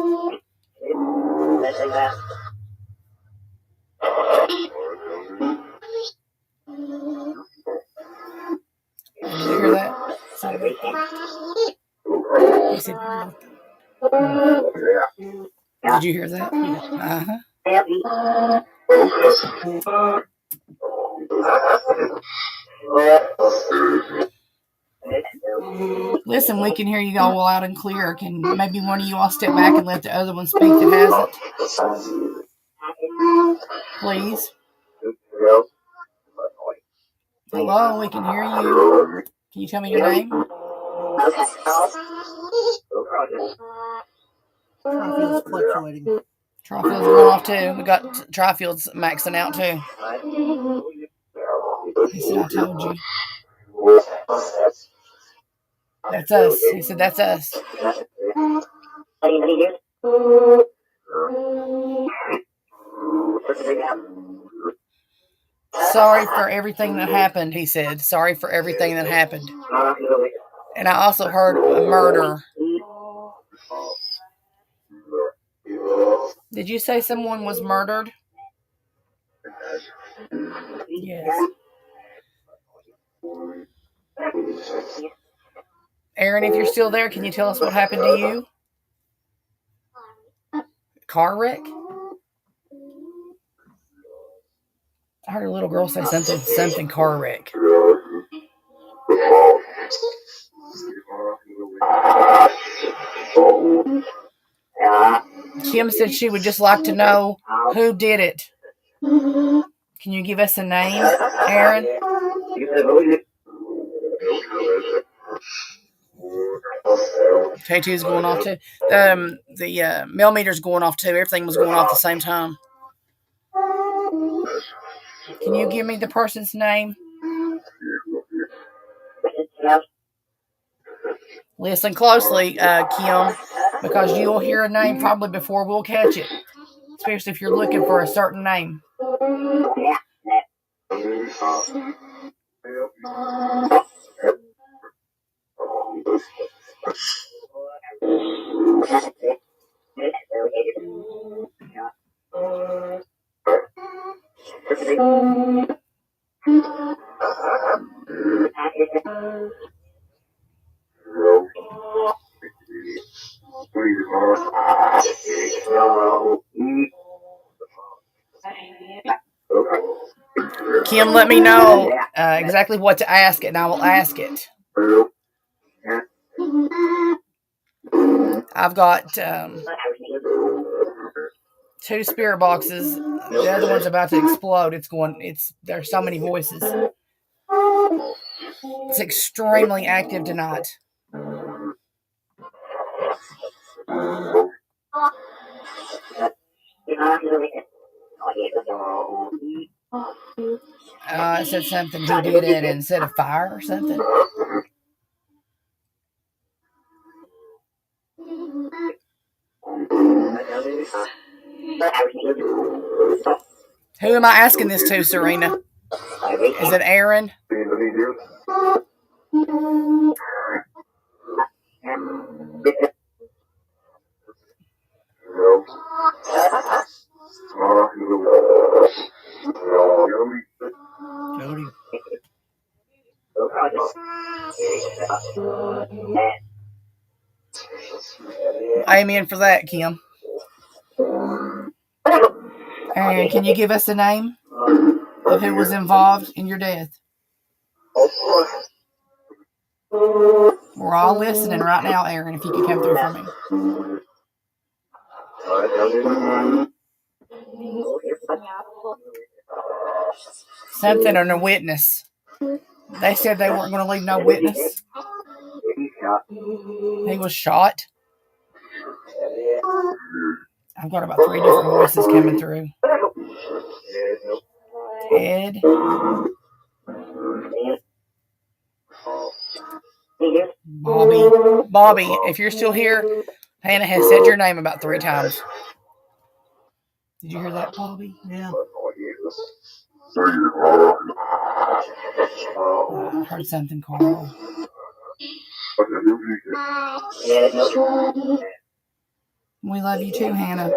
[SPEAKER 2] you hear that? He said, did you hear that? Uh-huh. Listen, we can hear you all loud and clear. Can maybe one of you all step back and let the other one speak that hasn't? Please. Hello, we can hear you. Can you tell me your name?
[SPEAKER 4] Trifield's fluctuating.
[SPEAKER 2] Trifield's going off too. We got Trifield's maxing out too. He said, I told you. That's us. He said, that's us. Sorry for everything that happened, he said. Sorry for everything that happened. And I also heard a murder. Did you say someone was murdered? Yes. Aaron, if you're still there, can you tell us what happened to you? Car wreck? I heard a little girl say something car wreck. Kim said she would just like to know who did it. Can you give us a name, Aaron? K2's going off too. The mail meter's going off too. Everything was going off at the same time. Can you give me the person's name? Listen closely, Kim, because you'll hear a name probably before we'll catch it, especially if you're looking for a certain name. Kim, let me know exactly what to ask it, and I will ask it. I've got 2 spirit boxes. The other one's about to explode. There's so many voices. It's extremely active tonight. It said something he did it instead of fire or something. Who am I asking this to, Serena? Is it Aaron?
[SPEAKER 4] Jody.
[SPEAKER 2] Amen for that, Kim. And can you give us a name of who was involved in your death? We're all listening right now, Aaron, if you could come through for me. Something on a witness. They said they weren't going to leave no witness. He was shot. I've got about 3 different voices coming through. Ed. Bobby, if you're still here, Hannah has said your name about 3 times. Did you hear that, Bobby?
[SPEAKER 4] Yeah.
[SPEAKER 2] I heard something, Carl. We love you too, Hannah.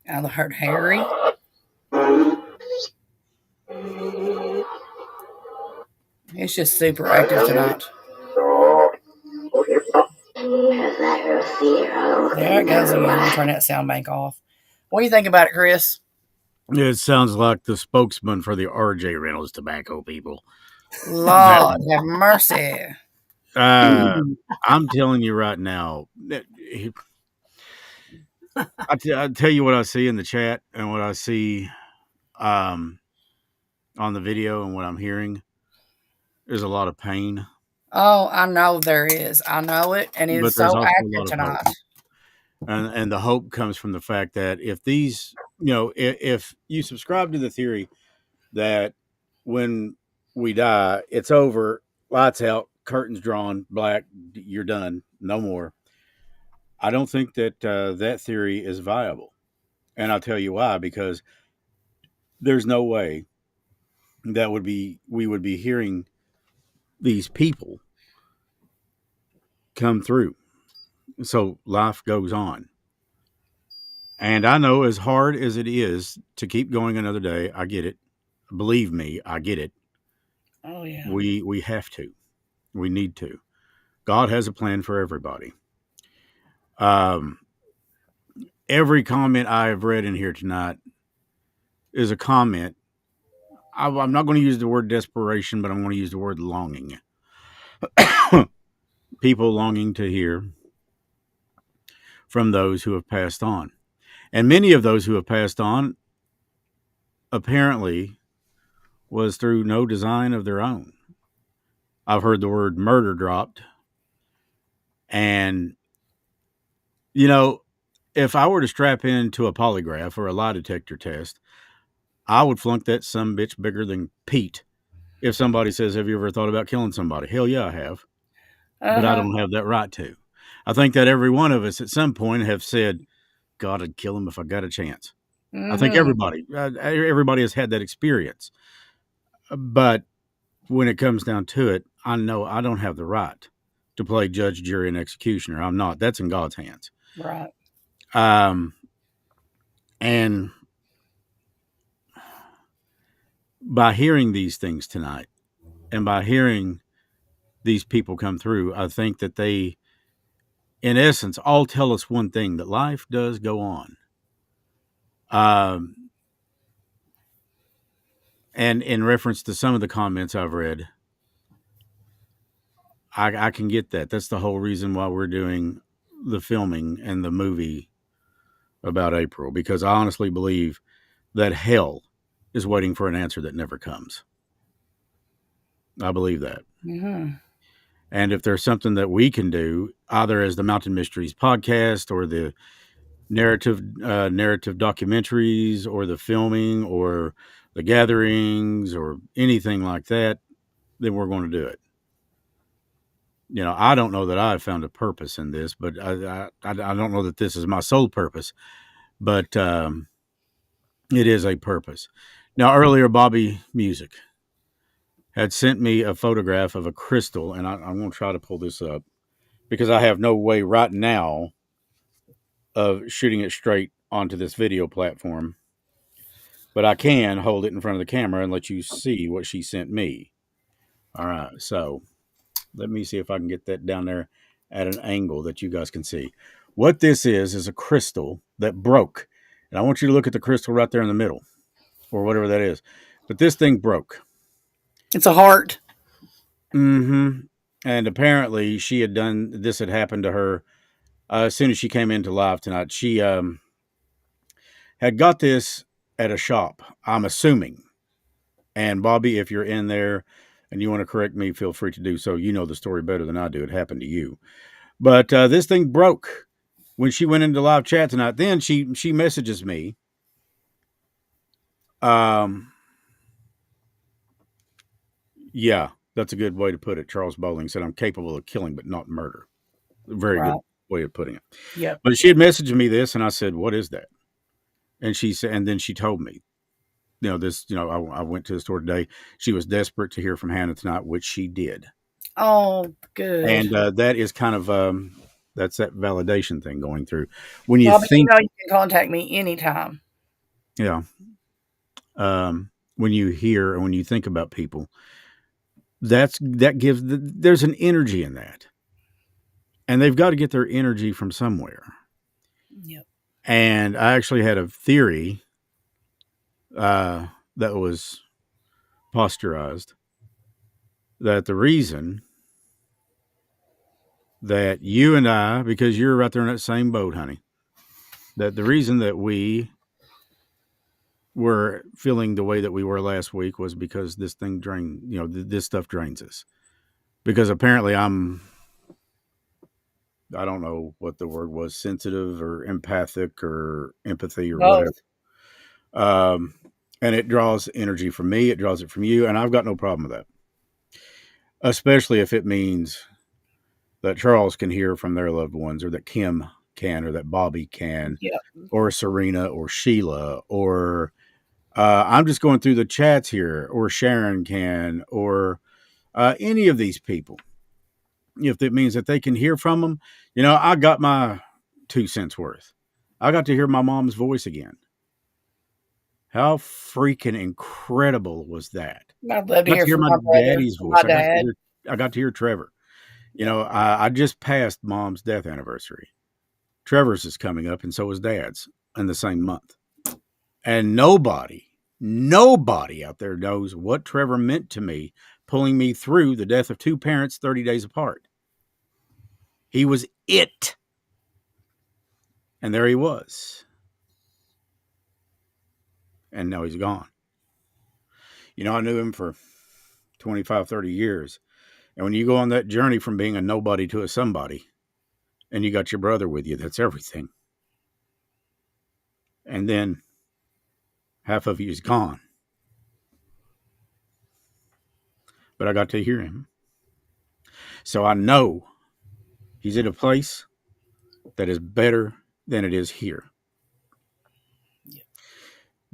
[SPEAKER 2] I heard Harry. It's just super active tonight. There it goes again. We'll turn that sound bank off. What do you think about it, Chris?
[SPEAKER 1] It sounds like the spokesman for the RJ Reynolds tobacco people.
[SPEAKER 2] Lord have mercy.
[SPEAKER 1] I'm telling you right now, I tell you what I see in the chat and what I see on the video and what I'm hearing. There's a lot of pain.
[SPEAKER 2] Oh, I know there is. I know it, and
[SPEAKER 1] But
[SPEAKER 2] it's
[SPEAKER 1] there's
[SPEAKER 2] so
[SPEAKER 1] also a
[SPEAKER 2] active
[SPEAKER 1] lot of
[SPEAKER 2] tonight.
[SPEAKER 1] hope. And the hope comes from the fact that if these, if you subscribe to the theory that when we die, it's over, lights out, curtains drawn, black, you're done, no more. I don't think that that theory is viable. And I'll tell you why, because there's no way that we would be hearing these people come through. So life goes on. And I know, as hard as it is to keep going another day, I get it. Believe me, I get it.
[SPEAKER 2] Oh yeah.
[SPEAKER 1] We have to. We need to. God has a plan for everybody. Every comment I have read in here tonight is a comment. I'm not going to use the word desperation, but I'm going to use the word longing. People longing to hear from those who have passed on. And many of those who have passed on apparently was through no design of their own. I've heard the word murder dropped. And, if I were to strap into a polygraph or a lie detector test, I would flunk that sumbitch bigger than Pete. If somebody says, have you ever thought about killing somebody? Hell yeah, I have. But I don't have that right to. I think that every one of us at some point have said, God, I'd kill him if I got a chance. I think everybody has had that experience. But when it comes down to it, I know I don't have the right to play judge, jury, and executioner. I'm not. That's in God's hands.
[SPEAKER 2] Right.
[SPEAKER 1] And by hearing these things tonight and by hearing these people come through, I think that they in essence, all tell us one thing, that life does go on. And in reference to some of the comments I've read, I can get that. That's the whole reason why we're doing the filming and the movie about April, because I honestly believe that hell is waiting for an answer that never comes. I believe that.
[SPEAKER 2] Mm-hmm.
[SPEAKER 1] And if there's something that we can do, either as the Mountain Mysteries podcast or the narrative documentaries or the filming or the gatherings or anything like that, then we're going to do it. I don't know that I've found a purpose in this, but I don't know that this is my sole purpose, but it is a purpose. Now, earlier, Bobby Music had sent me a photograph of a crystal, and I'm going to try to pull this up because I have no way right now of shooting it straight onto this video platform, but I can hold it in front of the camera and let you see what she sent me. All right, so let me see if I can get that down there at an angle that you guys can see. What this is a crystal that broke. And I want you to look at the crystal right there in the middle, or whatever that is. But this thing broke.
[SPEAKER 2] It's a heart.
[SPEAKER 1] Mm-hmm. And apparently this had happened to her as soon as she came into live tonight. She had got this at a shop, I'm assuming. And Bobby, if you're in there and you want to correct me, feel free to do so. You know the story better than I do. It happened to you. But this thing broke when she went into live chat tonight. Then she messages me. Yeah, that's a good way to put it. Charles Bowling said, I'm capable of killing, but not murder. Very good way of putting it.
[SPEAKER 2] Yep.
[SPEAKER 1] But she had messaged me this, and I said, what is that? And she said, and then she told me, I went to the store today. She was desperate to hear from Hannah tonight, which she did.
[SPEAKER 2] Oh, good.
[SPEAKER 1] And that is kind of, that's that validation thing going through. When you
[SPEAKER 2] Bobby,
[SPEAKER 1] think,
[SPEAKER 2] you can contact me anytime.
[SPEAKER 1] Yeah. When you hear and when you think about people, there's an energy in that. And they've got to get their energy from somewhere.
[SPEAKER 2] Yep.
[SPEAKER 1] And I actually had a theory that was posturized that the reason that you and I, because you're right there in that same boat, honey, that the reason that we were feeling the way that we were last week was because this thing this stuff drains us. Because apparently I don't know what the word was, sensitive or empathic or empathy or whatever. And it draws energy from me. It draws it from you. And I've got no problem with that. Especially if it means that Charles can hear from their loved ones, or that Kim can, or that Bobby can, or Serena or Sheila, or I'm just going through the chats here, or Sharon can, or any of these people. If it means that they can hear from them, I got my 2 cents worth. I got to hear my mom's voice again. How freaking incredible was that?
[SPEAKER 2] I'd love to
[SPEAKER 1] hear my daddy's voice. I got to hear Trevor. I just passed Mom's death anniversary. Trevor's is coming up, and so is Dad's in the same month. And nobody out there knows what Trevor meant to me, pulling me through the death of 2 parents 30 days apart. He was it. And there he was. And now he's gone. I knew him for 25, 30 years. And when you go on that journey from being a nobody to a somebody, and you got your brother with you, that's everything. And then half of you is gone. But I got to hear him. So I know he's in a place that is better than it is here.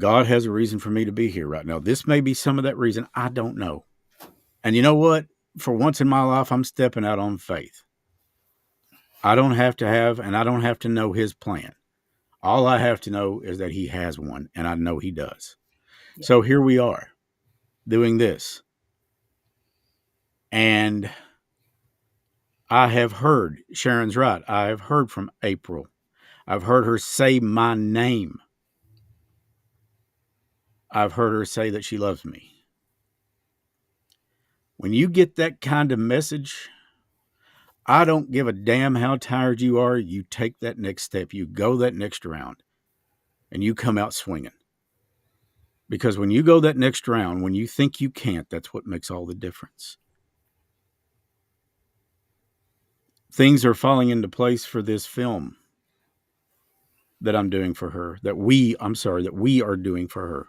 [SPEAKER 1] God has a reason for me to be here right now. This may be some of that reason. I don't know. And you know what? For once in my life, I'm stepping out on faith. I don't have to have, and I don't have to know his plan. All I have to know is that he has one, and I know he does. Yeah. So here we are doing this. And I have heard, Sharon's right, I have heard from April. I've heard her say my name. I've heard her say that she loves me. When you get that kind of message, I don't give a damn how tired you are. You take that next step. You go that next round, and you come out swinging. Because when you go that next round, when you think you can't, that's what makes all the difference. Things are falling into place for this film that I'm doing for her, that we are doing for her.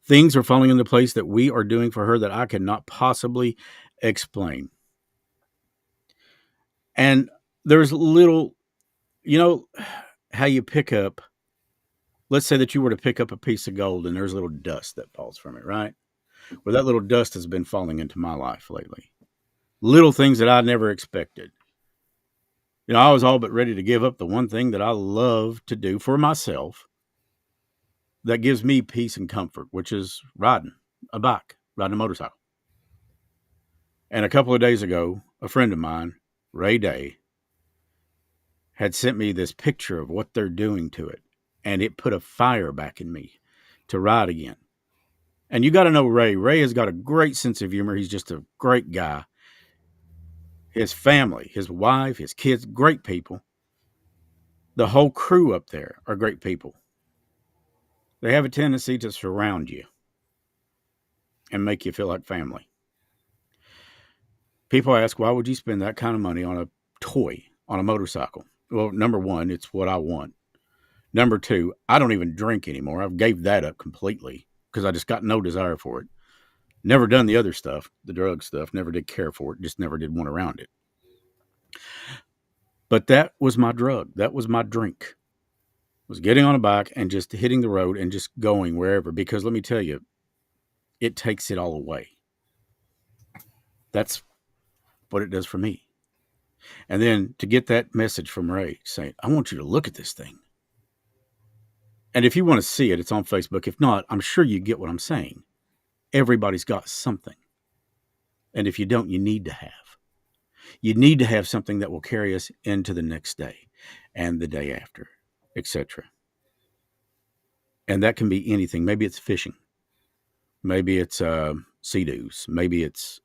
[SPEAKER 1] Things are falling into place that we are doing for her that I cannot possibly explain. And there's little, you know, how you pick up, let's say that you were to pick up a piece of gold and there's a little dust that falls from it, right? Well, that little dust has been falling into my life lately. Little things that I never expected. You know, I was all but ready to give up the one thing that I love to do for myself that gives me peace and comfort, which is riding a bike, riding a motorcycle. And a couple of days ago, a friend of mine, Ray Day, had sent me this picture of what they're doing to it. And it put a fire back in me to ride again. And you got to know Ray. Ray has got a great sense of humor. He's just a great guy. His family, his wife, his kids, great people. The whole crew up there are great people. They have a tendency to surround you and make you feel like family. People ask, why would you spend that kind of money on a toy, on a motorcycle? Well, number one, it's what I want. Number two, I don't even drink anymore. I've gave that up completely because I just got no desire for it. Never done the other stuff, the drug stuff, never did care for it, just never did want around it. But that was my drug. That was my drink. Was getting on a bike and just hitting the road and just going wherever. Because let me tell you, it takes it all away. That's what it does for me. And then to get that message from Ray saying, I want you to look at this thing. And if you want to see it, it's on Facebook. If not, I'm sure you get what I'm saying. Everybody's got something. And if you don't, you need to have. You need to have something that will carry us into the next day and the day after, etc. And that can be anything. Maybe it's fishing. Maybe it's sea-doos. Maybe it's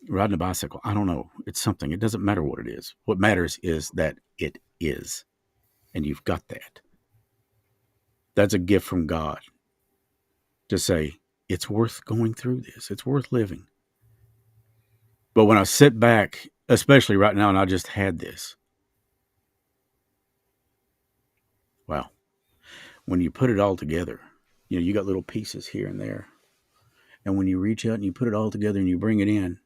[SPEAKER 1] riding a bicycle. I don't know. It's something. It doesn't matter what it is. What matters is that it is. And you've got that. That's a gift from God to say, it's worth going through this. It's worth living. But when I sit back, especially right now, and I just had this, wow. When you put it all together, you know, you got little pieces here and there. And when you reach out and you put it all together and you bring it in,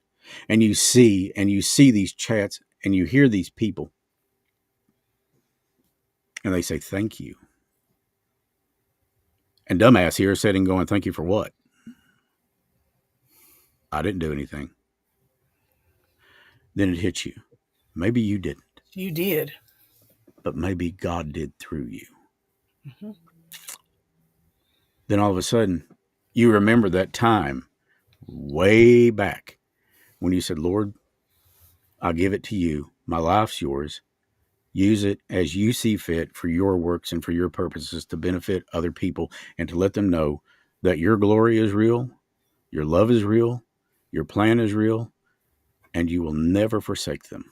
[SPEAKER 1] and you see these chats and you hear these people, and they say, thank you. And dumbass here sitting going, thank you for what? I didn't do anything. Then it hits you. Maybe you didn't.
[SPEAKER 2] You did.
[SPEAKER 1] But maybe God did through you. Mm-hmm. Then all of a sudden, you remember that time way back when you said, Lord, I'll give it to you. My life's yours. Use it as you see fit for your works and for your purposes to benefit other people and to let them know that your glory is real, your love is real, your plan is real, and you will never forsake them,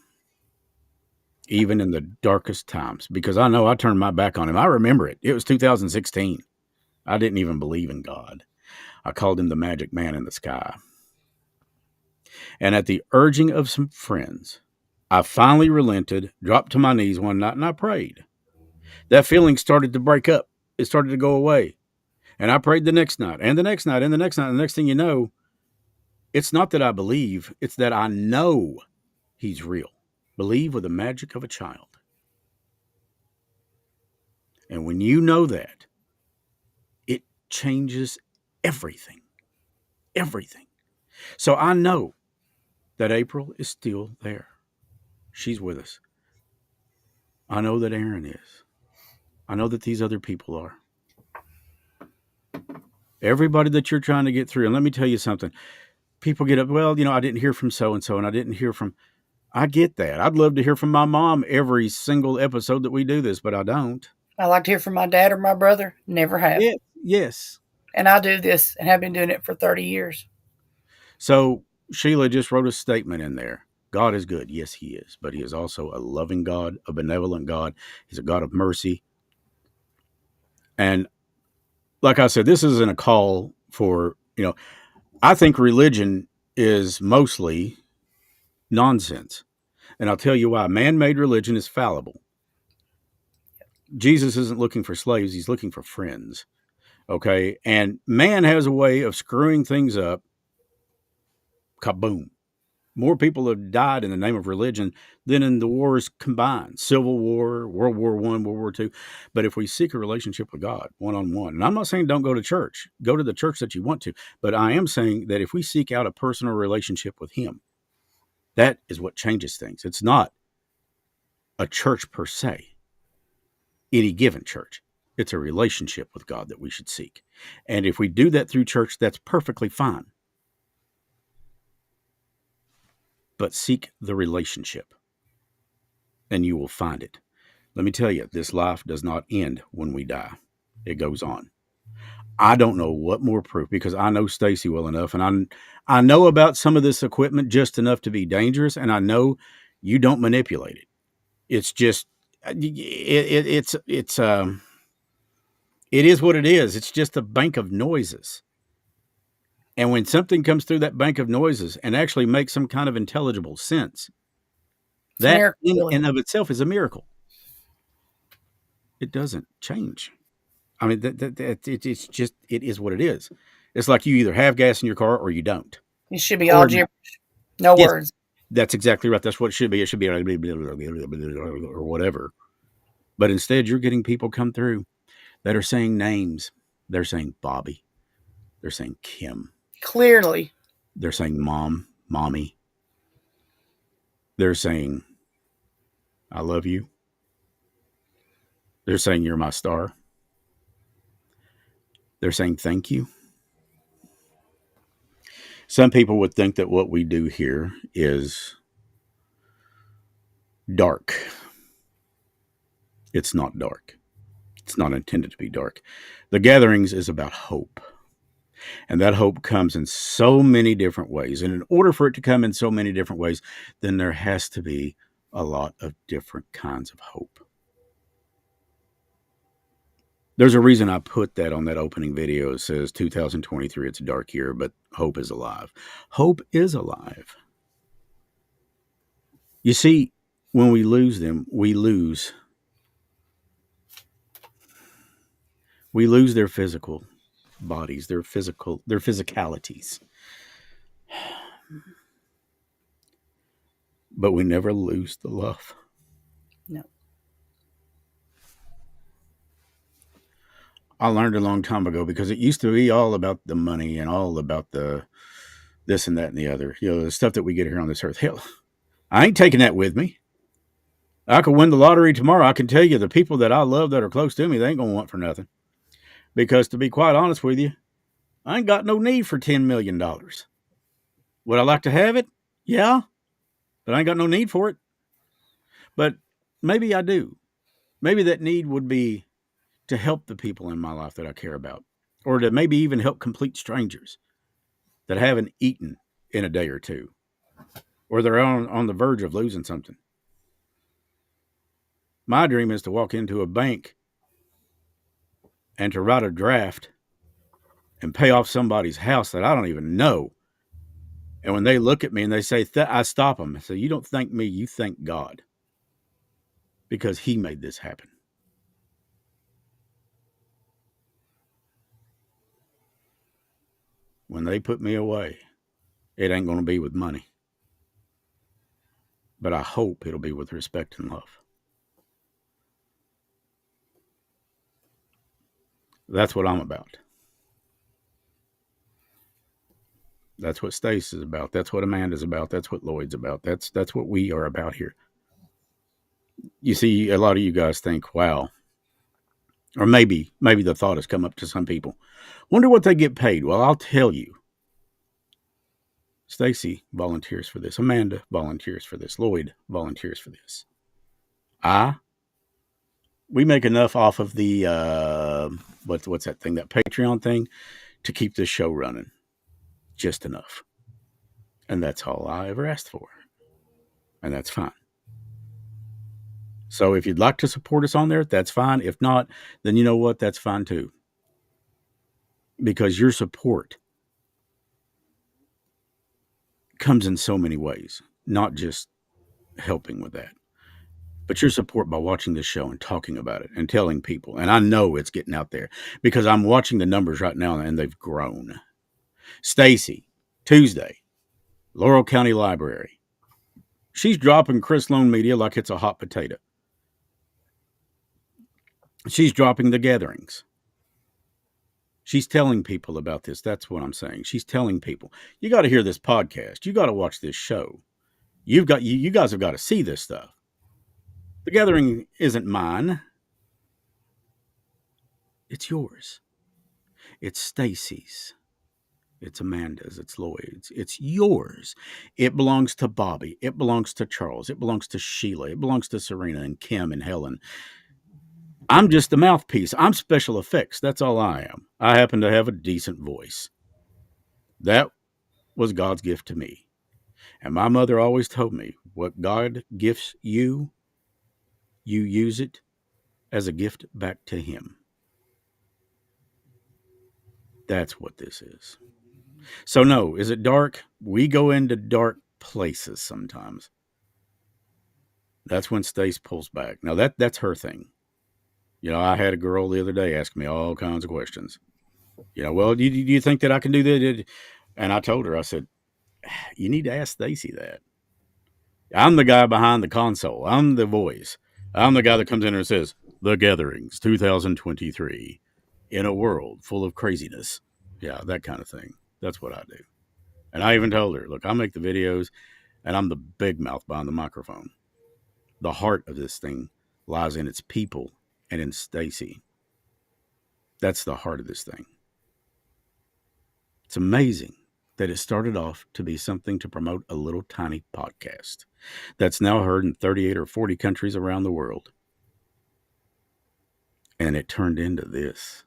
[SPEAKER 1] even in the darkest times. Because I know I turned my back on him. I remember it. It was 2016. I didn't even believe in God. I called him the magic man in the sky. And at the urging of some friends, I finally relented, dropped to my knees one night, and I prayed. That feeling started to break up. It started to go away. And I prayed the next night, and the next night, and the next night. And the next thing you know, it's not that I believe, it's that I know he's real. Believe with the magic of a child. And when you know that, it changes everything. Everything. So I know that April is still there. She's with us. I know that Aaron is. I know that these other people are. Everybody that you're trying to get through. And let me tell you something. People get up, well, you know, I didn't hear from so-and-so, and I didn't hear from. I get that. I'd love to hear from my mom every single episode that we do this, but I don't.
[SPEAKER 2] I like to hear from my dad or my brother. Never have.
[SPEAKER 1] Yeah. Yes.
[SPEAKER 2] And I do this and have been doing it for 30 years.
[SPEAKER 1] So Sheila just wrote a statement in there. God is good. Yes, he is. But he is also a loving God, a benevolent God. He's a God of mercy. And like I said, this isn't a call for, I think religion is mostly nonsense. And I'll tell you why. Man made religion is fallible. Jesus isn't looking for slaves, he's looking for friends. Okay. And man has a way of screwing things up. Kaboom. More people have died in the name of religion than in the wars combined. Civil War, World War I, World War II. But if we seek a relationship with God one-on-one, and I'm not saying don't go to church. Go to the church that you want to. But I am saying that if we seek out a personal relationship with him, that is what changes things. It's not a church per se, any given church. It's a relationship with God that we should seek. And if we do that through church, that's perfectly fine. But seek the relationship, and you will find it. Let me tell you, this life does not end when we die. It goes on. I don't know what more proof, because I know Stacy well enough, and I know about some of this equipment just enough to be dangerous, and I know you don't manipulate it. It's just it is what it is. It's just a bank of noises. And when something comes through that bank of noises and actually makes some kind of intelligible sense, that in and of itself is a miracle. It doesn't change. I mean, it's just, it is what it is. It's like you either have gas in your car or you don't.
[SPEAKER 2] It should be all gibberish. No words.
[SPEAKER 1] That's exactly right. That's what it should be. It should be or whatever. But instead, you're getting people come through that are saying names. They're saying Bobby. They're saying Kim.
[SPEAKER 2] Clearly.
[SPEAKER 1] They're saying mom, mommy. They're saying, I love you. They're saying, you're my star. They're saying, thank you. Some people would think that what we do here is dark. It's not dark. It's not intended to be dark. The gatherings is about hope. And that hope comes in so many different ways. And in order for it to come in so many different ways, then there has to be a lot of different kinds of hope. There's a reason I put that on that opening video. It says 2023, it's a dark year, but hope is alive. Hope is alive. You see, when we lose them, we lose their physical bodies, their physicalities. But we never lose the love.
[SPEAKER 2] No.
[SPEAKER 1] I learned a long time ago, because it used to be all about the money and all about the this and that and the other. The stuff that we get here on this earth. Hell, I ain't taking that with me. I could win the lottery tomorrow. I can tell you the people that I love that are close to me, they ain't going to want for nothing. Because to be quite honest with you, I ain't got no need for $10 million. Would I like to have it? Yeah. But I ain't got no need for it. But maybe I do. Maybe that need would be to help the people in my life that I care about. Or to maybe even help complete strangers that haven't eaten in a day or two. Or they're on the verge of losing something. My dream is to walk into a bank and to write a draft and pay off somebody's house that I don't even know. And when they look at me and they say, I stop them. I say, you don't thank me, you thank God. Because he made this happen. When they put me away, it ain't going to be with money. But I hope it'll be with respect and love. That's what I'm about. That's what Stace is about. That's what Amanda's about. That's what Lloyd's about. That's what we are about here. You see, a lot of you guys think, wow. Or maybe the thought has come up to some people. Wonder what they get paid. Well, I'll tell you. Stacy volunteers for this. Amanda volunteers for this. Lloyd volunteers for this. We make enough off of the what's that thing, that Patreon thing, to keep this show running. Just enough. And that's all I ever asked for. And that's fine. So if you'd like to support us on there, that's fine. If not, then you know what? That's fine too. Because your support comes in so many ways, not just helping with that, but your support by watching this show and talking about it and telling people. And I know it's getting out there because I'm watching the numbers right now and they've grown. Stacy, Tuesday, Laurel County Library. She's dropping Chris Lone Media like it's a hot potato. She's dropping the gatherings. She's telling people about this. That's what I'm saying. She's telling people, you got to hear this podcast. You got to watch this show. You guys have got to see this stuff. The gathering isn't mine. It's yours. It's Stacy's. It's Amanda's. It's Lloyd's. It's yours. It belongs to Bobby. It belongs to Charles. It belongs to Sheila. It belongs to Serena and Kim and Helen. I'm just the mouthpiece. I'm special effects. That's all I am. I happen to have a decent voice. That was God's gift to me. And my mother always told me, what God gifts you, you use it as a gift back to Him. That's what this is. So no, is it dark? We go into dark places sometimes. That's when Stace pulls back. Now that's her thing. You know, I had a girl the other day ask me all kinds of questions. You know, well, do you think that I can do that? And I told her, I said, you need to ask Stacy that. I'm the guy behind the console. I'm the voice. I'm the guy that comes in and says, The Gatherings 2023, in a world full of craziness. Yeah, that kind of thing. That's what I do. And I even told her, look, I make the videos, and I'm the big mouth behind the microphone. The heart of this thing lies in its people and in Stacy. That's the heart of this thing. It's amazing that it started off to be something to promote a little tiny podcast that's now heard in 38 or 40 countries around the world. And it turned into this.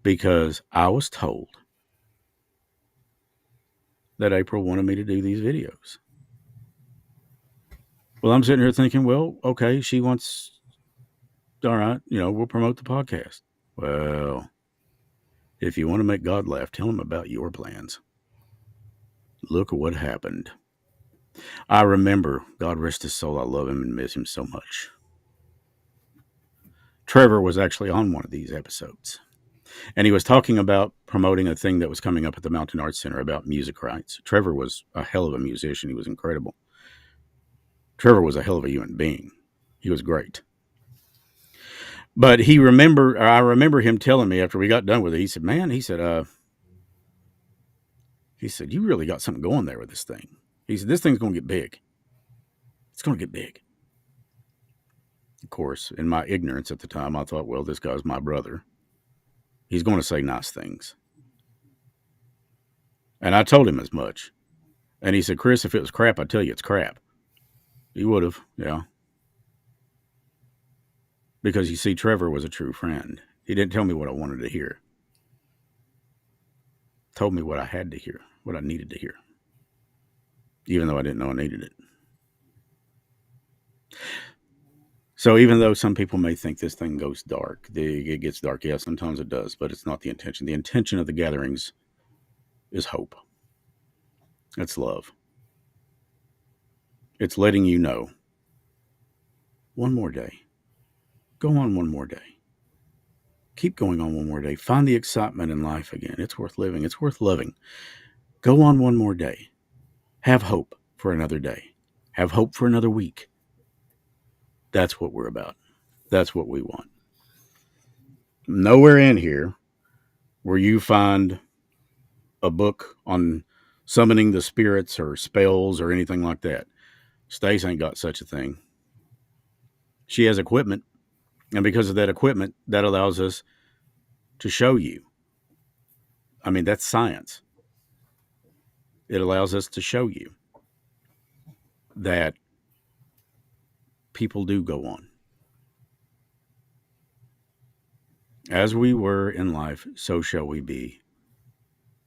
[SPEAKER 1] Because I was told that April wanted me to do these videos. Well, I'm sitting here thinking, well, okay, she wants, all right, we'll promote the podcast. Well, if you want to make God laugh, tell him about your plans. Look at what happened. I remember, God rest his soul, I love him and miss him so much. Trevor was actually on one of these episodes. And he was talking about promoting a thing that was coming up at the Mountain Arts Center about music rights. Trevor was a hell of a musician. He was incredible. Trevor was a hell of a human being. He was great. But I remember him telling me after we got done with it, he said, man, he said, you really got something going there with this thing. He said, this thing's going to get big. It's going to get big. Of course, in my ignorance at the time, I thought, well, this guy's my brother. He's going to say nice things. And I told him as much. And he said, Chris, if it was crap, I'd tell you it's crap. He would have, yeah. Because you see, Trevor was a true friend. He didn't tell me what I wanted to hear. He told me what I had to hear, what I needed to hear. Even though I didn't know I needed it. So even though some people may think this thing goes dark, it gets dark. Yeah, sometimes it does, but it's not the intention. The intention of the gatherings is hope. It's love. It's letting you know. One more day. Go on one more day. Keep going on one more day. Find the excitement in life again. It's worth living. It's worth loving. Go on one more day. Have hope for another day. Have hope for another week. That's what we're about. That's what we want. Nowhere in here where you find a book on summoning the spirits or spells or anything like that. Stace ain't got such a thing. She has equipment. And because of that equipment, that allows us to show you. I mean, that's science. It allows us to show you that people do go on. As we were in life, so shall we be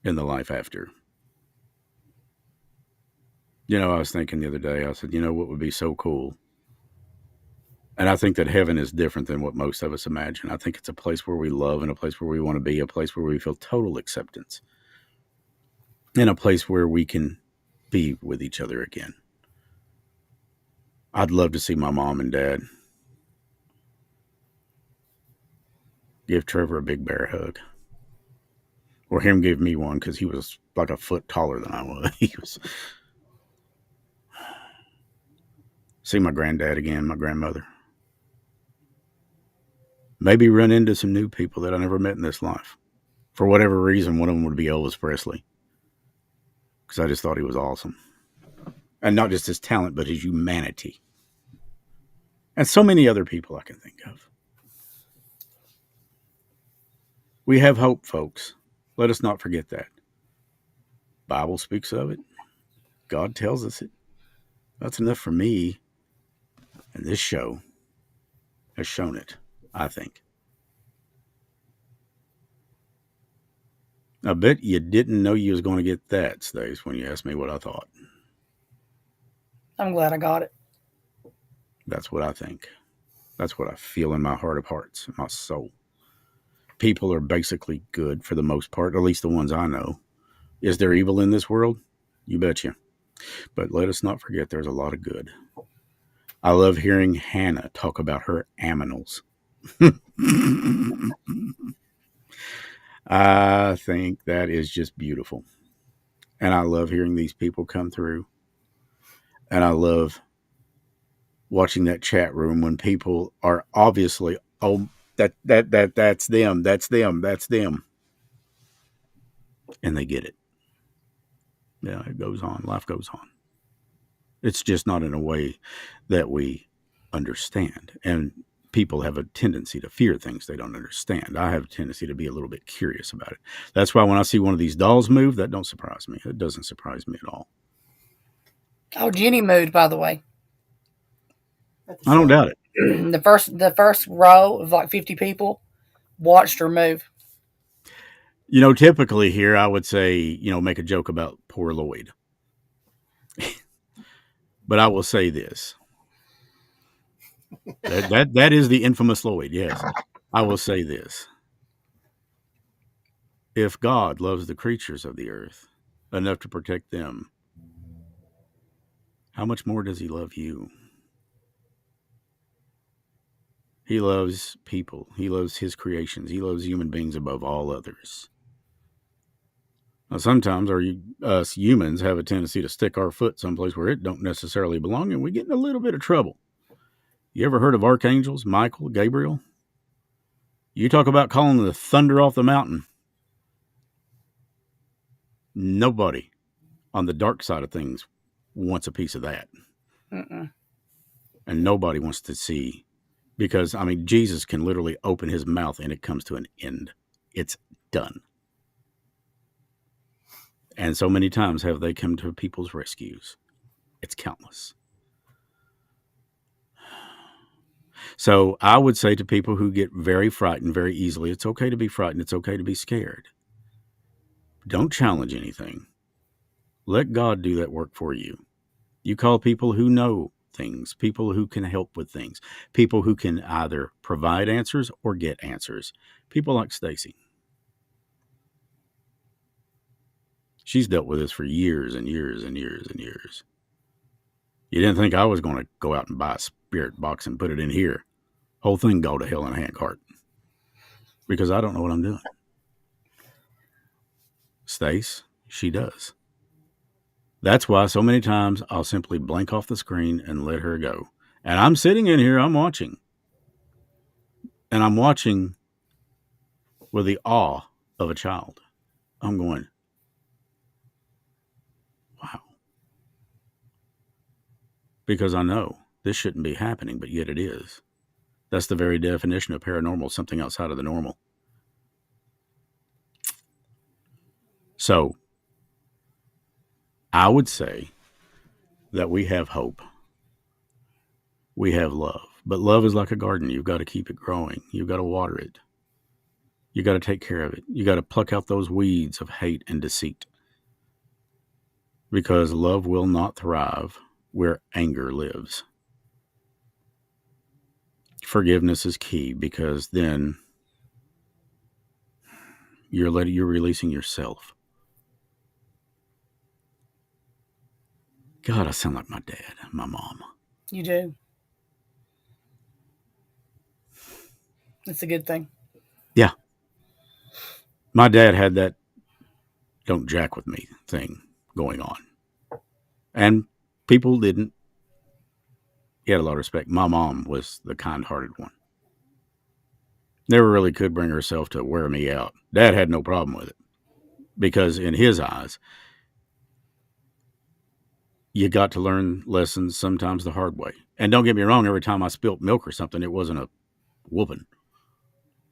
[SPEAKER 1] in the life after. I was thinking the other day, I said, what would be so cool? And I think that heaven is different than what most of us imagine. I think it's a place where we love and a place where we want to be, a place where we feel total acceptance, and a place where we can be with each other again. I'd love to see my mom and dad give Trevor a big bear hug. Or him give me one because he was like a foot taller than I was. He was. See my granddad again, my grandmother. Maybe run into some new people that I never met in this life. For whatever reason, one of them would be Elvis Presley. Because I just thought he was awesome. And not just his talent, but his humanity. And so many other people I can think of. We have hope, folks. Let us not forget that. Bible speaks of it. God tells us it. That's enough for me. And this show has shown it, I think. I bet you didn't know you was going to get that, Stace, when you asked me what I thought.
[SPEAKER 2] I'm glad I got it.
[SPEAKER 1] That's what I think. That's what I feel in my heart of hearts, my soul. People are basically good for the most part, at least the ones I know. Is there evil in this world? You betcha. But let us not forget there's a lot of good. I love hearing Hannah talk about her aminals. I think that is just beautiful. And I love hearing these people come through. And I love watching that chat room when people are obviously, that's them, that's them. And they get it. Yeah, it goes on. Life goes on. It's just not in a way that we understand. And people have a tendency to fear things they don't understand. I have a tendency to be a little bit curious about it. That's why when I see one of these dolls move, that don't surprise me. It doesn't surprise me at all.
[SPEAKER 2] Oh, Jenny moved, by the way.
[SPEAKER 1] I don't doubt it.
[SPEAKER 2] The first row of like 50 people watched her move.
[SPEAKER 1] Typically here I would say, make a joke about poor Lloyd. But I will say this. That is the infamous Lloyd, yes. I will say this. If God loves the creatures of the earth enough to protect them, how much more does he love you? He loves people. He loves his creations. He loves human beings above all others. Now, sometimes us humans have a tendency to stick our foot someplace where it don't necessarily belong, and we get in a little bit of trouble. You ever heard of archangels, Michael, Gabriel? You talk about calling the thunder off the mountain. Nobody on the dark side of things wants a piece of that.
[SPEAKER 2] Mm-mm.
[SPEAKER 1] And nobody wants to see, because, Jesus can literally open his mouth and it comes to an end. It's done. And so many times have they come to people's rescues. It's countless. So I would say to people who get very frightened very easily, it's okay to be frightened. It's okay to be scared. Don't challenge anything. Let God do that work for you. You call people who know things, people who can help with things, people who can either provide answers or get answers. People like Stacy. She's dealt with this for years and years and years and years. You didn't think I was going to go out and buy a spirit box and put it in here. Whole thing go to hell in a handcart. Because I don't know what I'm doing. Stace, she does. That's why so many times I'll simply blank off the screen and let her go. And I'm sitting in here, I'm watching. And I'm watching with the awe of a child. I'm going, wow. Because I know this shouldn't be happening, but yet it is. That's the very definition of paranormal, something outside of the normal. So, I would say that we have hope. We have love. But love is like a garden. You've got to keep it growing. You've got to water it. You got to take care of it. You got to pluck out those weeds of hate and deceit. Because love will not thrive where anger lives. Forgiveness is key because then you're releasing yourself. God, I sound like my dad, my mom.
[SPEAKER 2] You do. It's a good thing.
[SPEAKER 1] Yeah. My dad had that don't jack with me thing going on. And people didn't. He had a lot of respect. My mom was the kind-hearted one. Never really could bring herself to wear me out. Dad had no problem with it. Because in his eyes, you got to learn lessons sometimes the hard way. And don't get me wrong, every time I spilt milk or something, it wasn't a whooping.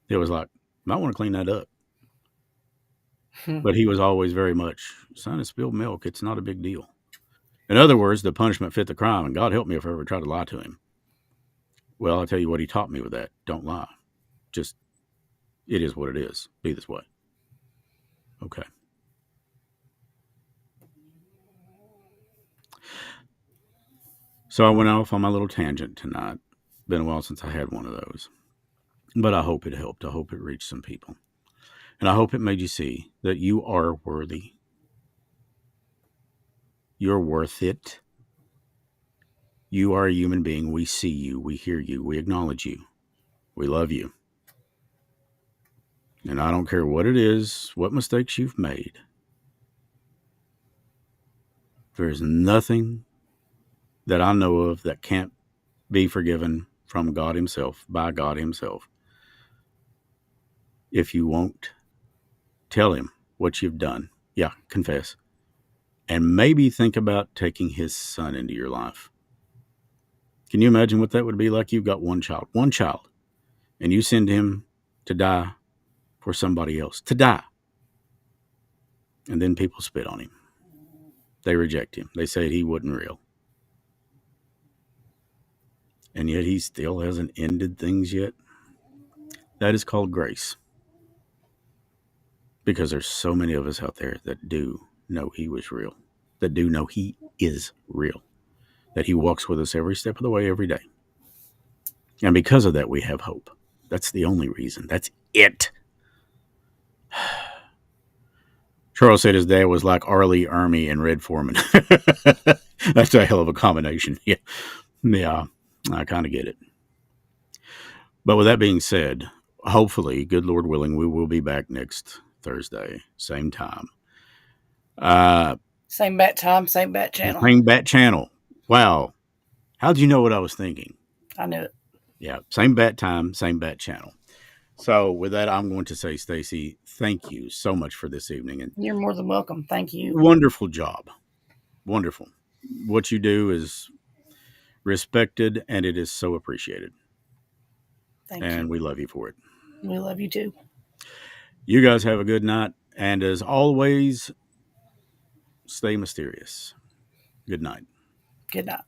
[SPEAKER 1] It was like, might want to clean that up. But he was always very much, son, it's spilled milk. It's not a big deal. In other words, the punishment fit the crime, and God help me if I ever try to lie to him. Well, I'll tell you what he taught me with that. Don't lie. Just, it is what it is. Be this way. Okay. So I went off on my little tangent tonight. Been a while since I had one of those. But I hope it helped. I hope it reached some people. And I hope it made you see that you are worthy. You're worth it. You are a human being. We see you. We hear you. We acknowledge you. We love you. And I don't care what it is, what mistakes you've made. There's nothing that I know of that can't be forgiven from God Himself, by God Himself. If you won't tell Him what you've done, yeah, confess. And maybe think about taking His Son into your life. Can you imagine what that would be like? You've got one child, and you send him to die for somebody else, to die. And then people spit on him. They reject him. They say he wasn't real. And yet he still hasn't ended things yet. That is called grace. Because there's so many of us out there that do know he was real, that do know he is real, that he walks with us every step of the way, every day. And because of that, we have hope. That's the only reason. That's it. Charles said his dad was like Arlie, Ermy, and Red Foreman. That's a hell of a combination. Yeah, I kind of get it. But with that being said, hopefully, good Lord willing, we will be back next Thursday, same time.
[SPEAKER 2] Same bat time, same bat channel.
[SPEAKER 1] Same bat channel. Wow. How'd you know what I was thinking?
[SPEAKER 2] I knew it.
[SPEAKER 1] Yeah, same bat time, same bat channel. So with that, I'm going to say, Stacy, thank you so much for this evening. And
[SPEAKER 2] you're more than welcome. Thank you.
[SPEAKER 1] Wonderful job. Wonderful. What you do is respected, and it is so appreciated.
[SPEAKER 2] Thank you.
[SPEAKER 1] And we love you for it.
[SPEAKER 2] We love you too.
[SPEAKER 1] You guys have a good night. And as always, stay mysterious. Good night.
[SPEAKER 2] Good night.